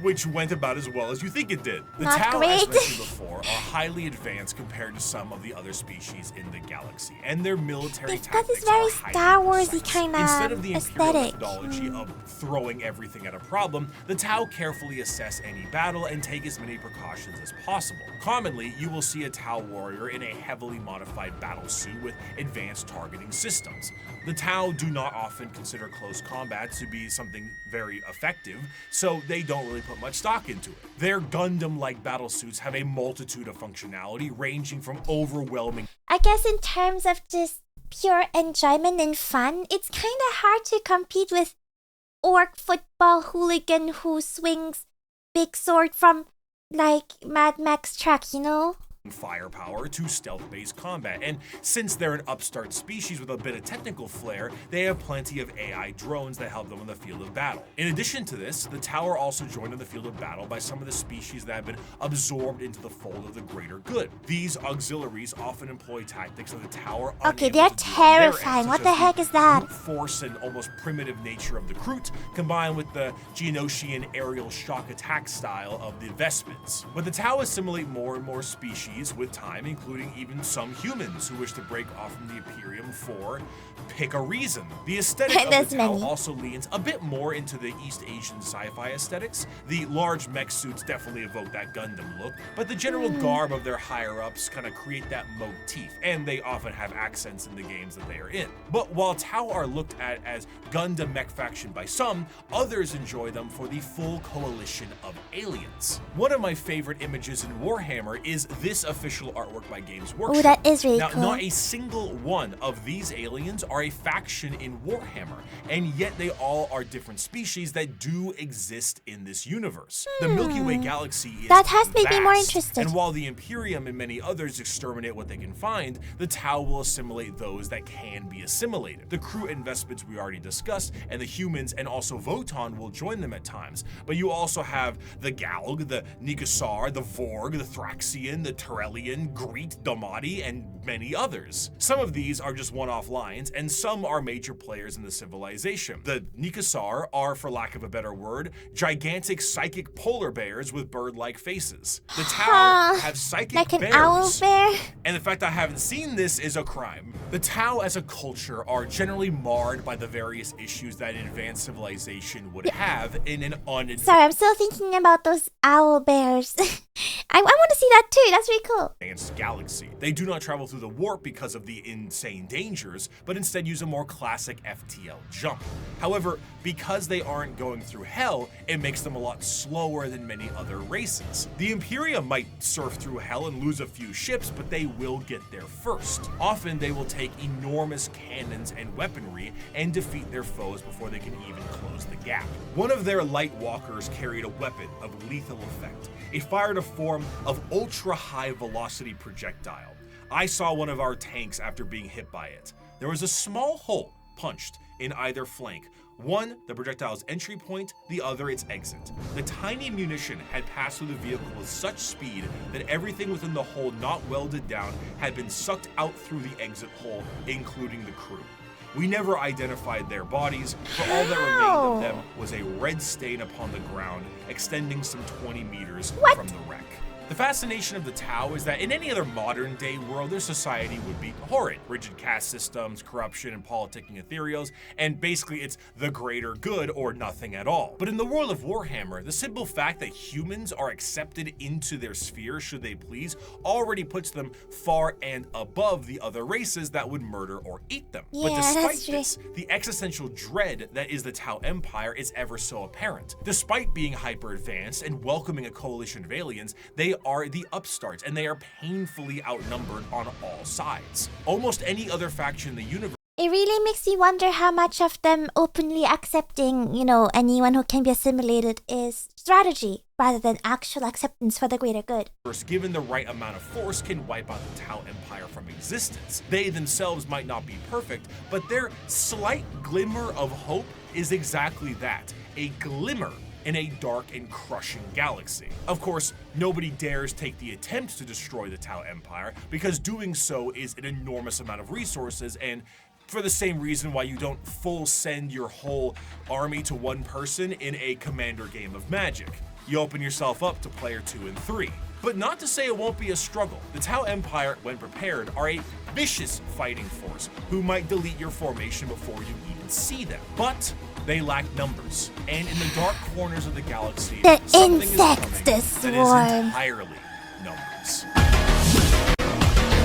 which went about as well as you think it did. The Not Tau, great. as mentioned before, are highly advanced compared to some of the other species in the galaxy, and their military They've got tactics this very are Star highly Wars-y precise. kind of Instead of the Imperial aesthetic. methodology of throwing everything at a problem, the Tau carefully assess any battle and take as many precautions as possible. Commonly, you will see a Tau warrior in a heavily modified battle suit with advanced targeting systems. The Tau do not often consider close combat to be something very effective, so they don't really put much stock into it. Their Gundam-like battle suits have a multitude of functionality, ranging from overwhelming I guess in terms of just pure enjoyment and fun, it's kind of hard to compete with orc football hooligan who swings big sword from like Mad Max truck, you know? firepower to stealth-based combat, and since they're an upstart species with a bit of technical flair, they have plenty of AI drones that help them in the field of battle. In addition to this, the Tau are also joined in the field of battle by some of the species that have been absorbed into the fold of the greater good. These auxiliaries often employ tactics that the Tau are Okay, unable they're to do on their end, terrifying. such What as the heck is that? brute force and almost primitive nature of the Kroot, combined with the Geonosian aerial shock attack style of the Vestments. But the Tau assimilate more and more species with time, including even some humans who wish to break off from the Imperium for pick a reason. The aesthetic of There's the Tau many. also leans a bit more into the East Asian sci-fi aesthetics. The large mech suits definitely evoke that Gundam look, but the general garb of their higher-ups kind of create that motif, and they often have accents in the games that they are in. But while Tau are looked at as Gundam mech faction by some, others enjoy them for the full coalition of aliens. One of my favorite images in Warhammer is this official artwork by Games Workshop. Oh, that is really Now, cool. not a single one of these aliens are a faction in Warhammer, and yet they all are different species that do exist in this universe. The Milky Way galaxy is That has made me more vast, interested. and while the Imperium and many others exterminate what they can find, the Tau will assimilate those that can be assimilated. The Kroot and Vestments we already discussed, and the humans and also Votan will join them at times, but you also have the Galg, the Nikasar, the Vorg, the Thraxian, the Corellian, Greet, Damati, and many others. Some of these are just one-off lines, and some are major players in the civilization. The Nikasar are, for lack of a better word, gigantic psychic polar bears with bird-like faces. The Tau have psychic like an bears. owl bear? And the fact I haven't seen this is a crime. The Tau as a culture are generally marred by the various issues that an advanced civilization would have in an Sorry, I'm still thinking about those owl bears. I want to see that too. That's really cool. advanced galaxy. They do not travel through the warp because of the insane dangers, but instead use a more classic FTL jump. However, because they aren't going through hell, it makes them a lot slower than many other races. The Imperium might surf through hell and lose a few ships, but they will get there first. Often they will take enormous cannons and weaponry and defeat their foes before they can even close the gap. One of their light walkers carried a weapon of lethal effect. It fired a form of ultra-high velocity projectile. I saw one of our tanks after being hit by it. There was a small hole punched in either flank. One, the projectile's entry point, the other its exit. The tiny munition had passed through the vehicle with such speed that everything within the hole not welded down had been sucked out through the exit hole, including the crew. We never identified their bodies, for all that remained of them was a red stain upon the ground, extending some 20 meters from the wreck. The fascination of the Tau is that in any other modern day world, their society would be horrid. Rigid caste systems, corruption, and politicking ethereals, and basically it's the greater good or nothing at all. But in the world of Warhammer, the simple fact that humans are accepted into their sphere should they please already puts them far and above the other races that would murder or eat them. Yeah, but despite this, the existential dread that is the Tau Empire is ever so apparent. Despite being hyper advanced and welcoming a coalition of aliens, they are the upstarts, and they are painfully outnumbered on all sides. Almost any other faction in the universe. It really makes me wonder how much of them openly accepting, anyone who can be assimilated is strategy rather than actual acceptance for the greater good. Given the right amount of force, can wipe out the Tau Empire from existence. They themselves might not be perfect, but their slight glimmer of hope is exactly that, a glimmer in a dark and crushing galaxy. Of course, nobody dares take the attempt to destroy the Tau Empire because doing so is an enormous amount of resources, and for the same reason why you don't full send your whole army to one person in a commander game of Magic. You open yourself up to player 2 and 3. But not to say it won't be a struggle. The Tau Empire, when prepared, are a vicious fighting force who might delete your formation before you even see them. But they lack numbers, and in the dark corners of the galaxy, something is coming that is entirely numbers.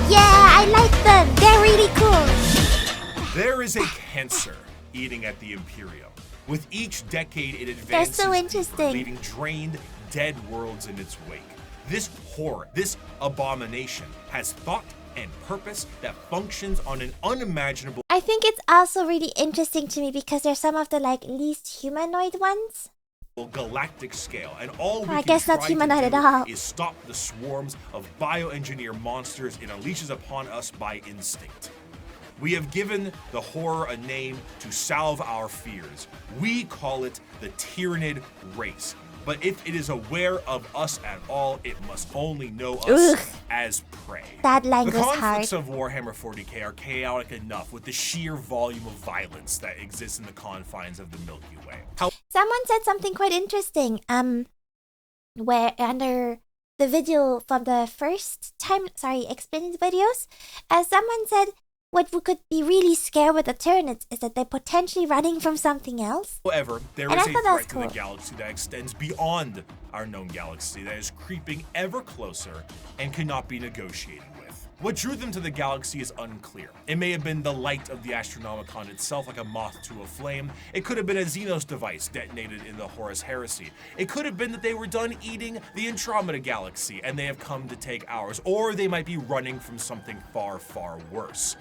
Yeah, I like them. They're really cool. There is a cancer eating at the Imperium. With each decade, it advances, so interesting, leaving drained, dead worlds in its wake. This horror, this abomination, has thought and purpose that functions on an unimaginable. I think it's also really interesting to me because they're some of the least humanoid ones. Galactic scale, and all we I can guess try not humanoid to at do all. is stop the swarms of bioengineer monsters it unleashes upon us by instinct. We have given the horror a name to salve our fears. We call it the Tyrannid race. But if it is aware of us at all, it must only know us as prey. That line The goes conflicts hard. of Warhammer 40k are chaotic enough with the sheer volume of violence that exists in the confines of the Milky Way. Someone said something quite interesting. Where under the video from the first time, explaining the videos, someone said what we could be really scared with the Tyrannids is that they're potentially running from something else. However, there And is I a thought that was threat to cool. the galaxy that extends beyond our known galaxy that is creeping ever closer and cannot be negotiated with. What drew them to the galaxy is unclear. It may have been the light of the Astronomicon itself, like a moth to a flame. It could have been a Xenos device detonated in the Horus Heresy. It could have been that they were done eating the Andromeda galaxy and they have come to take ours, or they might be running from something far, far worse.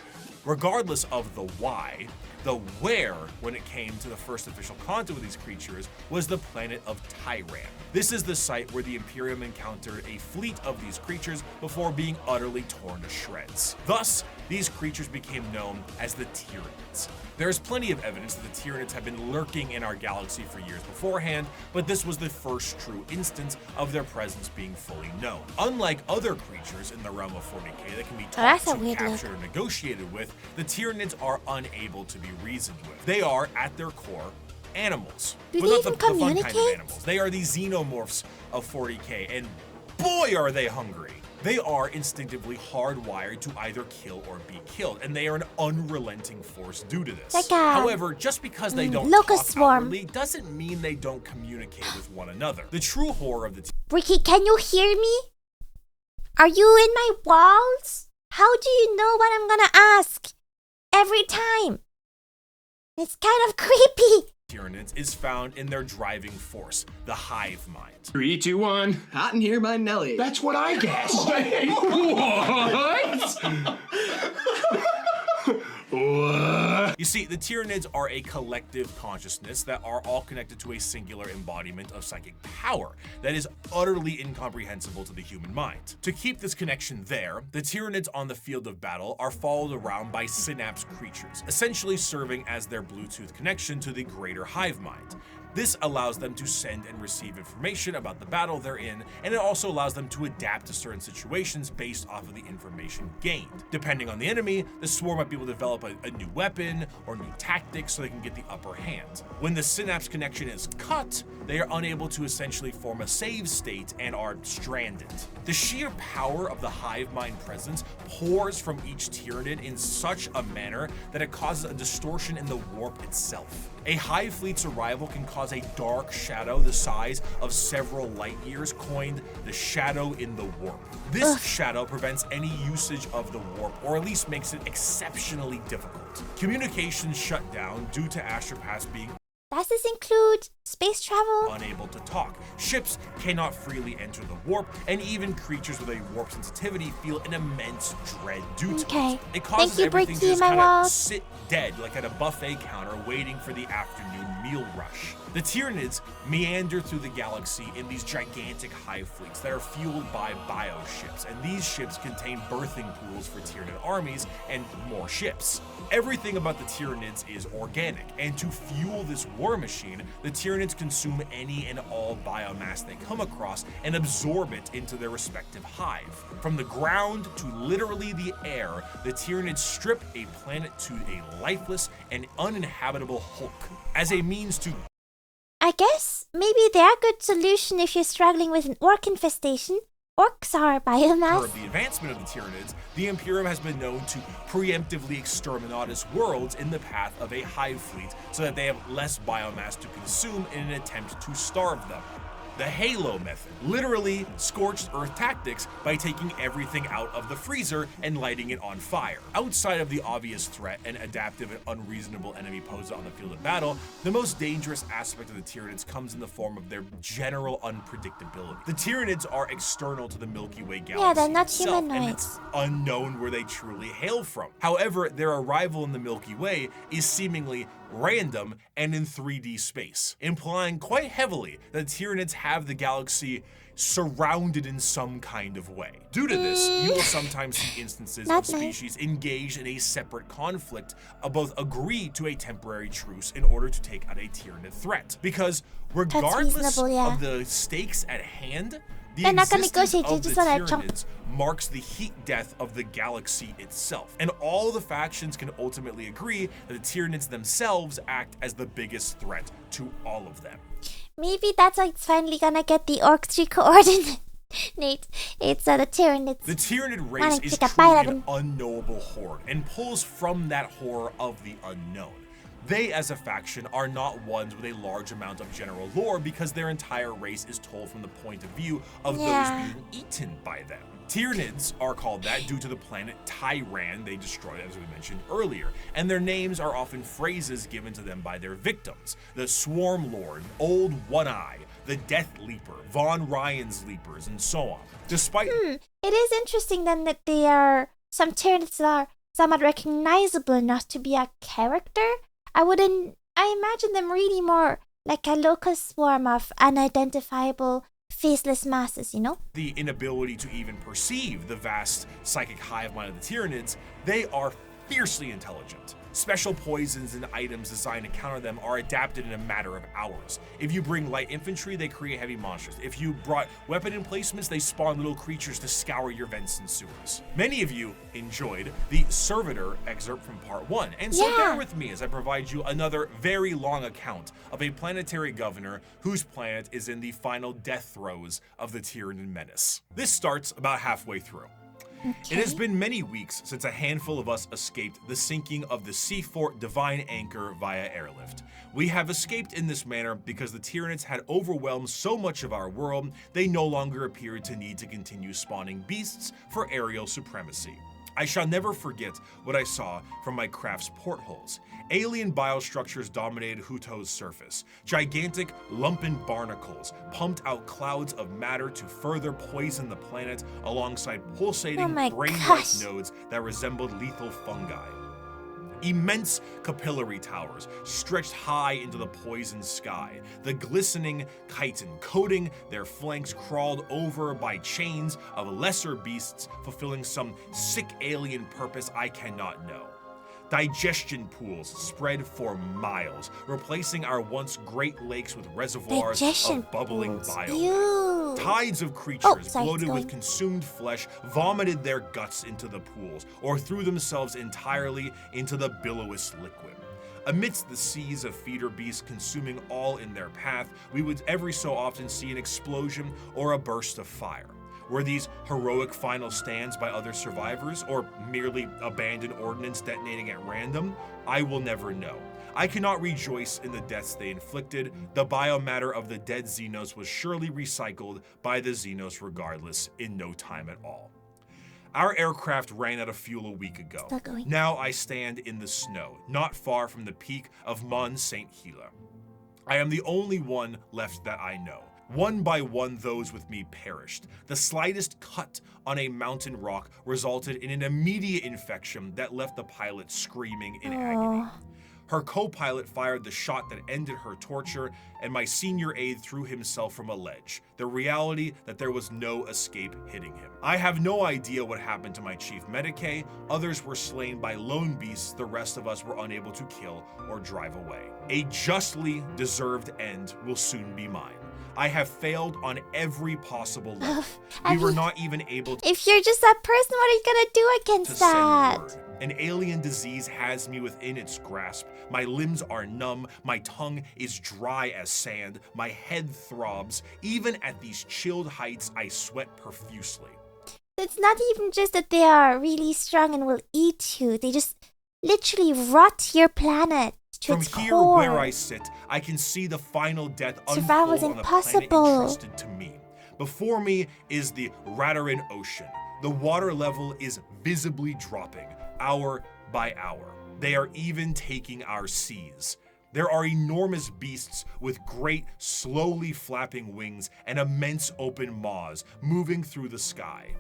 Regardless of the why, The where, when it came to the first official contact with these creatures, was the planet of Tyran. This is the site where the Imperium encountered a fleet of these creatures before being utterly torn to shreds. Thus, these creatures became known as the Tyranids. There is plenty of evidence that the Tyranids have been lurking in our galaxy for years beforehand, but this was the first true instance of their presence being fully known. Unlike other creatures in the realm of 40k that can be talked to, captured, or negotiated with, the Tyranids are unable to be reasoned with. They are, at their core, animals. Do But they not even the fun kind communicate? of animals. They are the xenomorphs of 40k, and boy are they hungry. They are instinctively hardwired to either kill or be killed, and they are an unrelenting force due to this. Like However, just because they don't locust talk swarm. outwardly doesn't mean they don't communicate with one another. The true horror of the Bricky, can you hear me? Are you in my walls? How do you know what I'm gonna ask? Every time. It's kind of creepy. Tyranids is found in their driving force, the hive mind. 3, 2, 1. Hot in here by Nelly. That's what I guessed. What? You see, the Tyranids are a collective consciousness that are all connected to a singular embodiment of psychic power that is utterly incomprehensible to the human mind. To keep this connection there, the Tyranids on the field of battle are followed around by synapse creatures, essentially serving as their Bluetooth connection to the greater hive mind. This allows them to send and receive information about the battle they're in, and it also allows them to adapt to certain situations based off of the information gained. Depending on the enemy, the swarm might be able to develop a new weapon or new tactics so they can get the upper hand. When the synapse connection is cut, they are unable to essentially form a save state and are stranded. The sheer power of the hive mind presence pours from each Tyranid in such a manner that it causes a distortion in the warp itself. A hive fleet's arrival can cause a dark shadow the size of several light years, coined the shadow in the warp. This shadow prevents any usage of the warp, or at least makes it exceptionally difficult. Communications shut down due to astropaths being Does this include space travel? unable to talk. Ships cannot freely enter the warp, and even creatures with a warp sensitivity feel an immense dread due to it. It causes Thank you, everything to Bricky, just my kind of walls. sit dead, like at a buffet counter waiting for the afternoon meal rush. The Tyranids meander through the galaxy in these gigantic hive fleets that are fueled by bioships, and these ships contain birthing pools for Tyranid armies and more ships. Everything about the Tyranids is organic, and to fuel this war machine, the Tyranids consume any and all biomass they come across and absorb it into their respective hive. From the ground to literally the air, the Tyranids strip a planet to a lifeless and uninhabitable hulk as a means to I guess maybe they're a good solution if you're struggling with an orc infestation. Orcs are biomass. For the advancement of the Tyranids, the Imperium has been known to preemptively exterminatus worlds in the path of a hive fleet so that they have less biomass to consume in an attempt to starve them. The Halo method, literally scorched earth tactics by taking everything out of the freezer and lighting it on fire. Outside of the obvious threat and adaptive and unreasonable enemy posed on the field of battle, the most dangerous aspect of the Tyranids comes in the form of their general unpredictability. The Tyranids are external to the Milky Way galaxy Yeah, they're not itself, and humanoids. it's unknown where they truly hail from. However, their arrival in the Milky Way is seemingly random and in 3D space, implying quite heavily that Tyranids have the galaxy surrounded in some kind of way. Due to this, you will sometimes see instances Not of species engaged in a separate conflict, both agree to a temporary truce in order to take out a Tyranid threat. Because regardless reasonable, yeah. of the stakes at hand, the They're not gonna existence negotiate, they of the just wanna jump. Tyranids marks the heat death of the galaxy itself. And all the factions can ultimately agree that the Tyranids themselves act as the biggest threat to all of them. Maybe that's why it's finally gonna get the orc 3 coordinate. Nate, it's the Tyranids. The Tyranid race Wanna is take a truly bite of an unknowable horde and pulls from that horror of the unknown. They, as a faction, are not ones with a large amount of general lore because their entire race is told from the point of view of those being eaten by them. Tyranids are called that due to the planet Tyran they destroyed, as we mentioned earlier, and their names are often phrases given to them by their victims: the Swarm Lord, Old One-Eye, the Death Leaper, Von Ryan's Leapers, and so on. Despite It is interesting then that they are some Tyranids are somewhat recognizable enough to be a character, I imagine them really more like a locust swarm of unidentifiable, faceless masses, you know? The inability to even perceive the vast psychic hive mind of the Tyranids, they are fiercely intelligent. Special poisons and items designed to counter them are adapted in a matter of hours. If you bring light infantry, they create heavy monsters. If you brought weapon emplacements, they spawn little creatures to scour your vents and sewers. Many of you enjoyed the Servitor excerpt from part 1, and so bear with me as I provide you another very long account of a planetary governor whose planet is in the final death throes of the Tyranid menace. This starts about halfway through. It has been many weeks since a handful of us escaped the sinking of the Sea Fort Divine Anchor via airlift. We have escaped in this manner because the Tyranids had overwhelmed so much of our world, they no longer appeared to need to continue spawning beasts for aerial supremacy. I shall never forget what I saw from my craft's portholes. Alien biostructures dominated Huto's surface. Gigantic, lumpen barnacles pumped out clouds of matter to further poison the planet alongside pulsating brain-like nodes that resembled lethal fungi. Immense capillary towers stretched high into the poisoned sky. The glistening chitin coating their flanks crawled over by chains of lesser beasts fulfilling some sick alien purpose I cannot know. Digestion pools spread for miles, replacing our once great lakes with reservoirs of bubbling bile. Tides of creatures bloated with consumed flesh vomited their guts into the pools or threw themselves entirely into the billowous liquid. Amidst the seas of feeder beasts consuming all in their path, we would every so often see an explosion or a burst of fire. Were these heroic final stands by other survivors, or merely abandoned ordnance detonating at random? I will never know. I cannot rejoice in the deaths they inflicted. The biomatter of the dead Xenos was surely recycled by the Xenos regardless in no time at all. Our aircraft ran out of fuel a week ago. Now I stand in the snow, not far from the peak of Mont Saint Hila. I am the only one left that I know. One by one, those with me perished. The slightest cut on a mountain rock resulted in an immediate infection that left the pilot screaming in agony. Her co-pilot fired the shot that ended her torture, and my senior aide threw himself from a ledge, the reality that there was no escape hitting him. I have no idea what happened to my chief medicae. Others were slain by lone beasts the rest of us were unable to kill or drive away. A justly deserved end will soon be mine. I have failed on every possible level. We were not even able to— If you're just that person, what are you gonna do against that? An alien disease has me within its grasp. My limbs are numb, my tongue is dry as sand, my head throbs. Even at these chilled heights, I sweat profusely. It's not even just that they are really strong and will eat you. They just literally rot your planet. From here where I sit, I can see the final death unfold on the planet entrusted to me. Before me is the Radarin Ocean. The water level is visibly dropping, hour by hour. They are even taking our seas. There are enormous beasts with great, slowly flapping wings and immense open maws moving through the sky.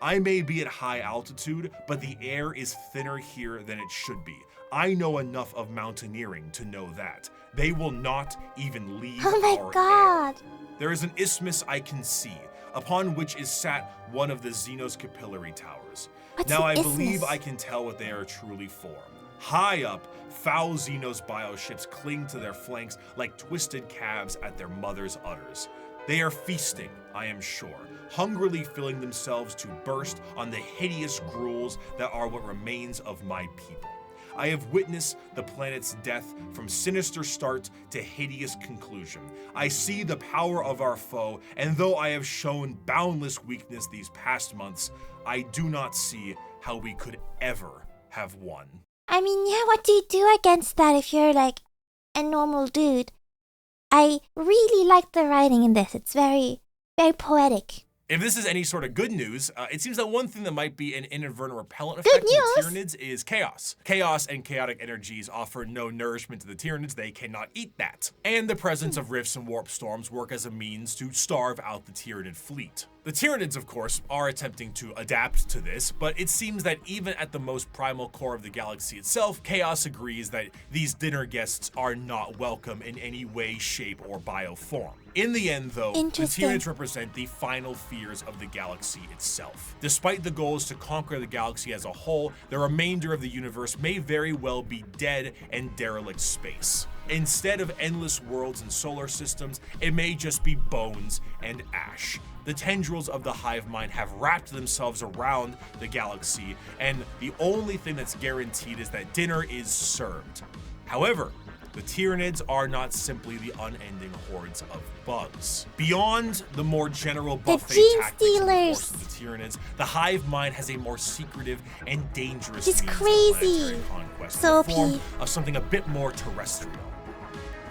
I may be at high altitude, but the air is thinner here than it should be. I know enough of mountaineering to know that. They will not even leave our air. There is an isthmus I can see, upon which is sat one of the Xenos capillary towers. Now I believe I can tell what they are truly for. High up, foul Xenos bioships cling to their flanks like twisted calves at their mother's udders. They are feasting, I am sure, hungrily filling themselves to burst on the hideous gruels that are what remains of my people. I have witnessed the planet's death from sinister start to hideous conclusion. I see the power of our foe, and though I have shown boundless weakness these past months, I do not see how we could ever have won. I mean, yeah, what do you do against that if you're like a normal dude? I really like the writing in this. It's very, very poetic. If this is any sort of good news, it seems that one thing that might be an inadvertent repellent effect of the Tyranids is chaos. Chaos and chaotic energies offer no nourishment to the Tyranids. They cannot eat that. And the presence of rifts and warp storms work as a means to starve out the Tyranid fleet. The Tyranids, of course, are attempting to adapt to this, but it seems that even at the most primal core of the galaxy itself, Chaos agrees that these dinner guests are not welcome in any way, shape, or bioform. In the end, though, the Tyranids represent the final fears of the galaxy itself. Despite the goals to conquer the galaxy as a whole, the remainder of the universe may very well be dead and derelict space. Instead of endless worlds and solar systems, it may just be bones and ash. The tendrils of the hive mind have wrapped themselves around the galaxy, and the only thing that's guaranteed is that dinner is served. However, the Tyranids are not simply the unending hordes of bugs. Beyond the more general buffet tactics and force of the Tyranids, the hive mind has a more secretive and dangerous means of planetary conquest in the form of something a bit more terrestrial.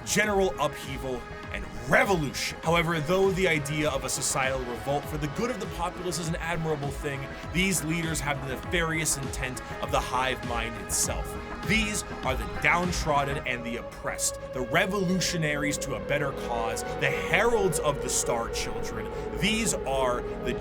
General upheaval and revolution. However, though the idea of a societal revolt for the good of the populace is an admirable thing, these leaders have the nefarious intent of the hive mind itself. These are the downtrodden and the oppressed, the revolutionaries to a better cause, the heralds of the Star Children. These are the...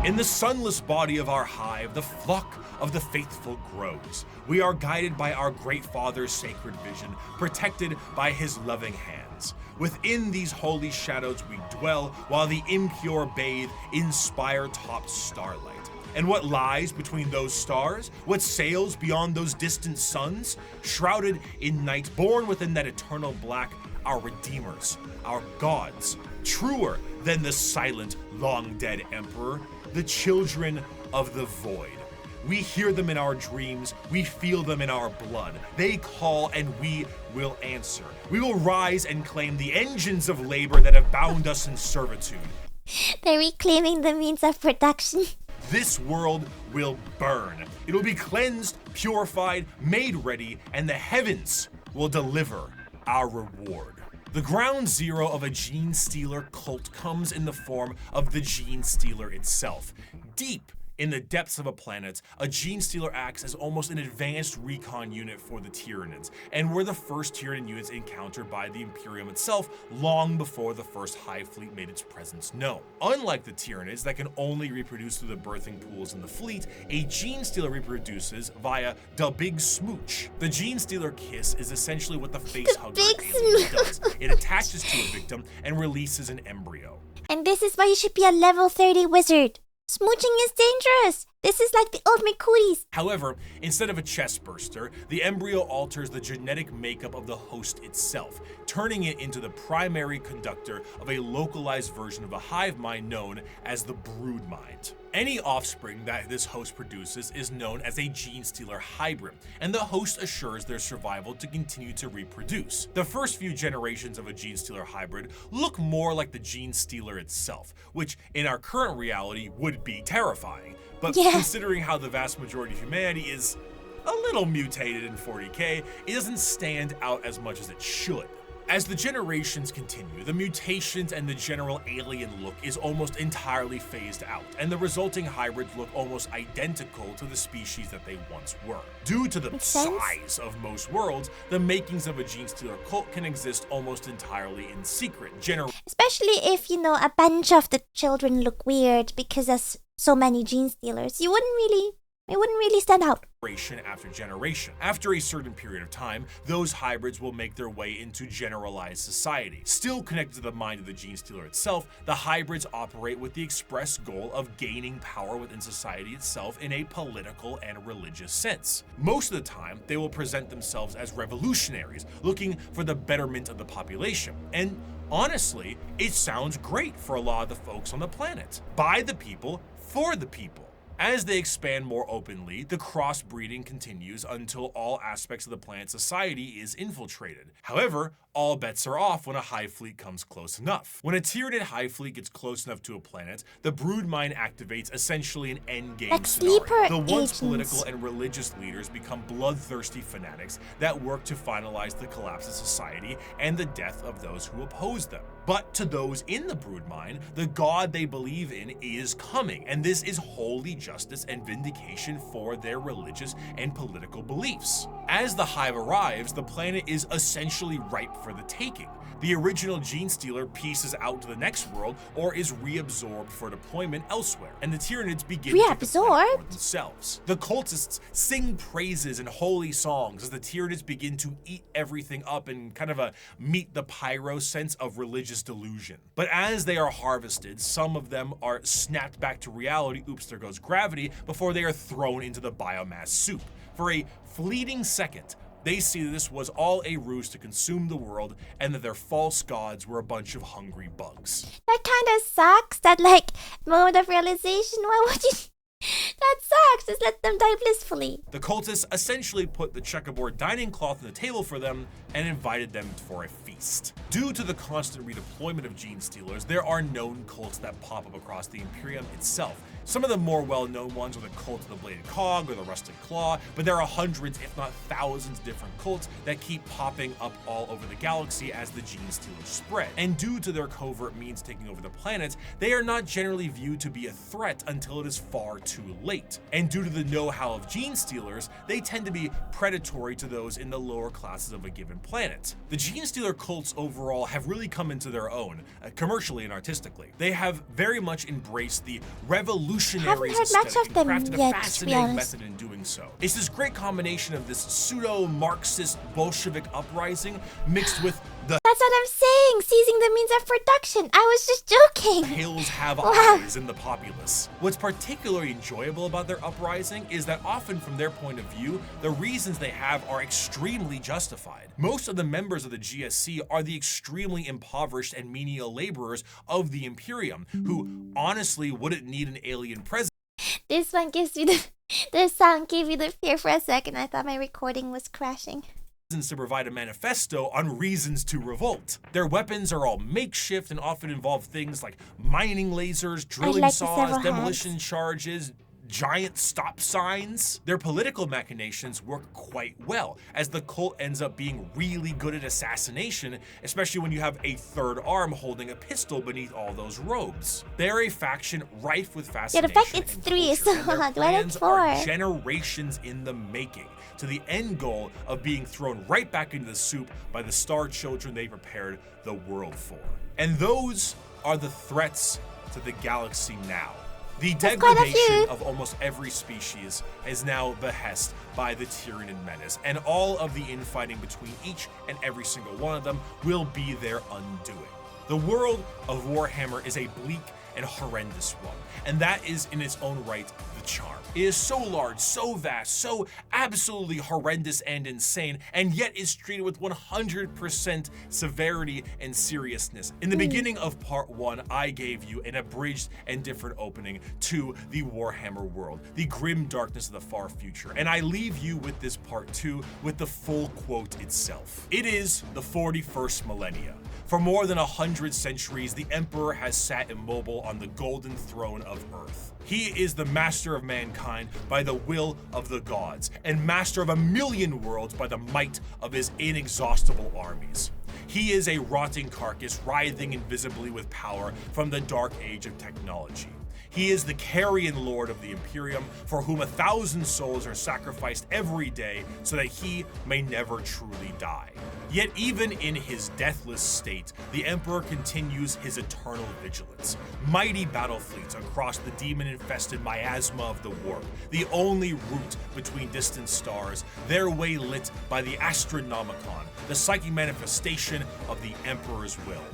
In the sunless body of our hive, the flock of the faithful grows. We are guided by our great Father's sacred vision, protected by his loving hands. Within these holy shadows we dwell, while the impure bathe in spire-topped starlight. And what lies between those stars? What sails beyond those distant suns? Shrouded in night, born within that eternal black, our redeemers, our gods, truer than the silent, long-dead emperor, the children of the void. We hear them in our dreams, we feel them in our blood. They call and we will answer. We will rise and claim the engines of labor that have bound us in servitude. They're reclaiming the means of production. This world will burn. It will be cleansed, purified, made ready, and the heavens will deliver our reward. The ground zero of a Gene Stealer cult comes in the form of the Gene Stealer itself. Deep in the depths of a planet, a Gene Stealer acts as almost an advanced recon unit for the Tyranids, and were the first Tyranid units encountered by the Imperium itself long before the first Hive fleet made its presence known. Unlike the Tyranids that can only reproduce through the birthing pools in the fleet, a Gene Stealer reproduces via the Big Smooch. The Gene Stealer kiss is essentially what the facehugger alien does. It attaches to a victim and releases an embryo. And this is why you should be a level 30 wizard. Smooching is dangerous. This is like the ultimate cooties. However, instead of a chest burster, the embryo alters the genetic makeup of the host itself, turning it into the primary conductor of a localized version of the hive mind known as the brood mind. Any offspring that this host produces is known as a Gene Stealer hybrid, and the host assures their survival to continue to reproduce. The first few generations of a Gene Stealer hybrid look more like the Gene Stealer itself, which in our current reality would be terrifying. But considering how the vast majority of humanity is a little mutated in 40k, it doesn't stand out as much as it should. As the generations continue, the mutations and the general alien look is almost entirely phased out, and the resulting hybrids look almost identical to the species that they once were. Due to the size of most worlds, the makings of a Gene Stealer cult can exist almost entirely in secret. Especially if, a bunch of the children look weird because there's so many Gene Stealers. It wouldn't really stand out. Generation after generation. After a certain period of time, those hybrids will make their way into generalized society. Still connected to the mind of the Gene Stealer itself, the hybrids operate with the express goal of gaining power within society itself in a political and religious sense. Most of the time, they will present themselves as revolutionaries, looking for the betterment of the population. And honestly, it sounds great for a lot of the folks on the planet. By the people, for the people. As they expand more openly, the crossbreeding continues until all aspects of the planet's society is infiltrated. However, all bets are off when a hive fleet comes close enough. When a Tyranid hive fleet gets close enough to a planet, the broodmine activates essentially an endgame scenario. The once political and religious leaders become bloodthirsty fanatics that work to finalize the collapse of society and the death of those who oppose them. But to those in the broodmine, the god they believe in is coming, and this is holy justice and vindication for their religious and political beliefs. As the hive arrives, the planet is essentially ripe for the taking. The original gene stealer pieces out to the next world or is reabsorbed for deployment elsewhere, and the Tyranids begin to take the planet for themselves. The cultists sing praises and holy songs as the Tyranids begin to eat everything up in kind of a meet the pyro sense of religious delusion. But as they are harvested, some of them are snapped back to reality, oops, there goes gravity, before they are thrown into the biomass soup. For a fleeting second, they see that this was all a ruse to consume the world and that their false gods were a bunch of hungry bugs. That kind of sucks, that like mode of realization. Why would you? That sucks. Just let them die blissfully. The cultists essentially put the checkerboard dining cloth on the table for them and invited them for a feast. Due to the constant redeployment of gene stealers, there are known cults that pop up across the Imperium itself. Some of the more well-known ones are the cult of the Bladed Cog or the Rusted Claw, but there are hundreds, if not thousands, of different cults that keep popping up all over the galaxy as the gene stealers spread. And due to their covert means taking over the planet, they are not generally viewed to be a threat until it is far too late. And due to the know-how of gene stealers, they tend to be predatory to those in the lower classes of a given planet. The gene stealer cults overall have really come into their own, commercially and artistically. They have very much embraced the revolutionary aesthetic and crafted a fascinating method in doing so. It's this great combination of this pseudo-Marxist Bolshevik uprising mixed with the That's what I'm saying, seizing the means of production. I was just joking. hills have eyes in the populace. What's particularly enjoyable about their uprising is that often from their point of view, the reasons they have are extremely justified. Most of the members of the GSC are the extremely impoverished and menial laborers of the Imperium, who honestly wouldn't need an alien presence. This one gives you the sound gave you the fear for a second. I thought my recording was crashing. To provide a manifesto on reasons to revolt. Their weapons are all makeshift and often involve things like mining lasers, drilling saws, demolition charges, giant stop signs. Their political machinations work quite well, as the cult ends up being really good at assassination, especially when you have a third arm holding a pistol beneath all those robes. They're a faction rife with fascination. Yeah, the fact it's 3, so and their do I plans like 4? are generations in the making, to the end goal of being thrown right back into the soup by the star children they prepared the world for. And those are the threats to the galaxy now. The degradation of almost every species is now behest by the Tyranid menace, and all of the infighting between each and every single one of them will be their undoing. The world of Warhammer is a bleak and horrendous one, and that is in its own right the charm. It is so large, so vast, so absolutely horrendous and insane, and yet is treated with 100% severity and seriousness. In the beginning of part 1, I gave you an abridged and different opening to the Warhammer world, the grim darkness of the far future, and I leave you with this part 2 with the full quote itself. It is the 41st millennia. For more than 100 centuries, the Emperor has sat immobile on the golden throne of Earth. He is the master of mankind by the will of the gods, and master of 1,000,000 worlds by the might of his inexhaustible armies. He is a rotting carcass writhing invisibly with power from the dark age of technology. He is the carrion lord of the Imperium, for whom 1,000 souls are sacrificed every day so that he may never truly die. Yet even in his deathless state, the Emperor continues his eternal vigilance. Mighty battle fleets across the demon-infested miasma of the warp, the only route between distant stars, their way lit by the Astronomicon, the psychic manifestation of the Emperor's will.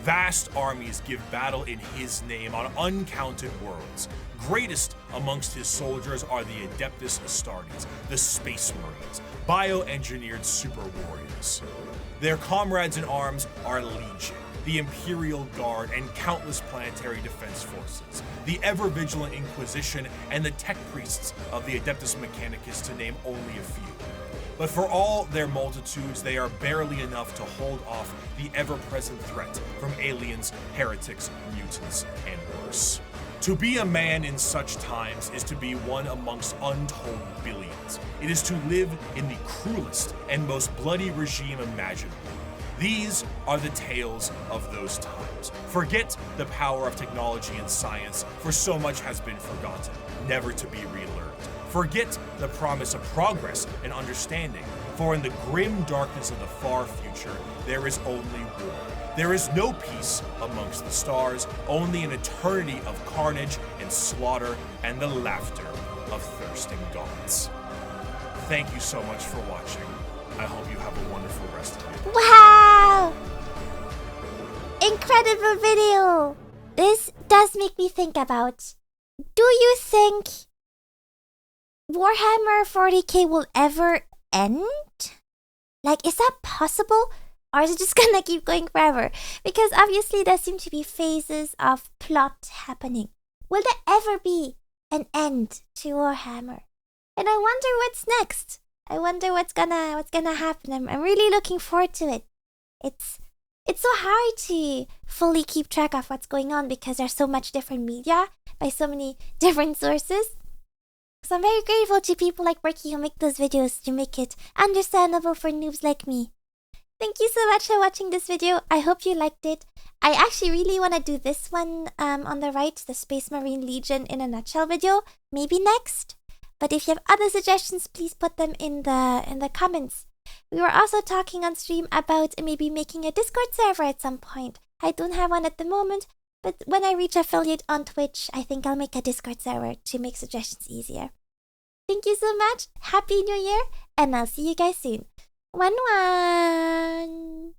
Vast armies give battle in his name on uncounted worlds. Greatest amongst his soldiers are the Adeptus Astartes, the Space Marines, bioengineered super warriors. Their comrades in arms are legion. the Imperial Guard and countless planetary defense forces, the ever-vigilant Inquisition, and the tech priests of the Adeptus Mechanicus, to name only a few. But for all their multitudes, they are barely enough to hold off the ever-present threat from aliens, heretics, mutants, and worse. To be a man in such times is to be one amongst untold billions. It is to live in the cruelest and most bloody regime imaginable. These are the tales of those times. Forget the power of technology and science, for so much has been forgotten, never to be relearned. Forget the promise of progress and understanding, for in the grim darkness of the far future, there is only war. There is no peace amongst the stars, only an eternity of carnage and slaughter and the laughter of thirsting gods. Thank you so much for watching. I hope you have a wonderful rest of your day. Wow! Incredible video! This does make me think about, do you think Warhammer 40k will ever end? Like, is that possible? Or is it just gonna keep going forever? Because obviously there seem to be phases of plot happening. Will there ever be an end to Warhammer? And I wonder what's next. I wonder what's gonna happen. I'm really looking forward to it. It's so hard to fully keep track of what's going on because there's so much different media by so many different sources. So I'm very grateful to people like Bricky who make those videos to make it understandable for noobs like me. Thank you so much for watching this video. I hope you liked it. I actually really want to do this one on the right, the Space Marine Legion in a nutshell video, maybe next. But if you have other suggestions, please put them in the comments. We were also talking on stream about maybe making a Discord server at some point. I don't have one at the moment, but when I reach affiliate on Twitch, I think I'll make a Discord server to make suggestions easier. Thank you so much. Happy New Year, and I'll see you guys soon. 晚安。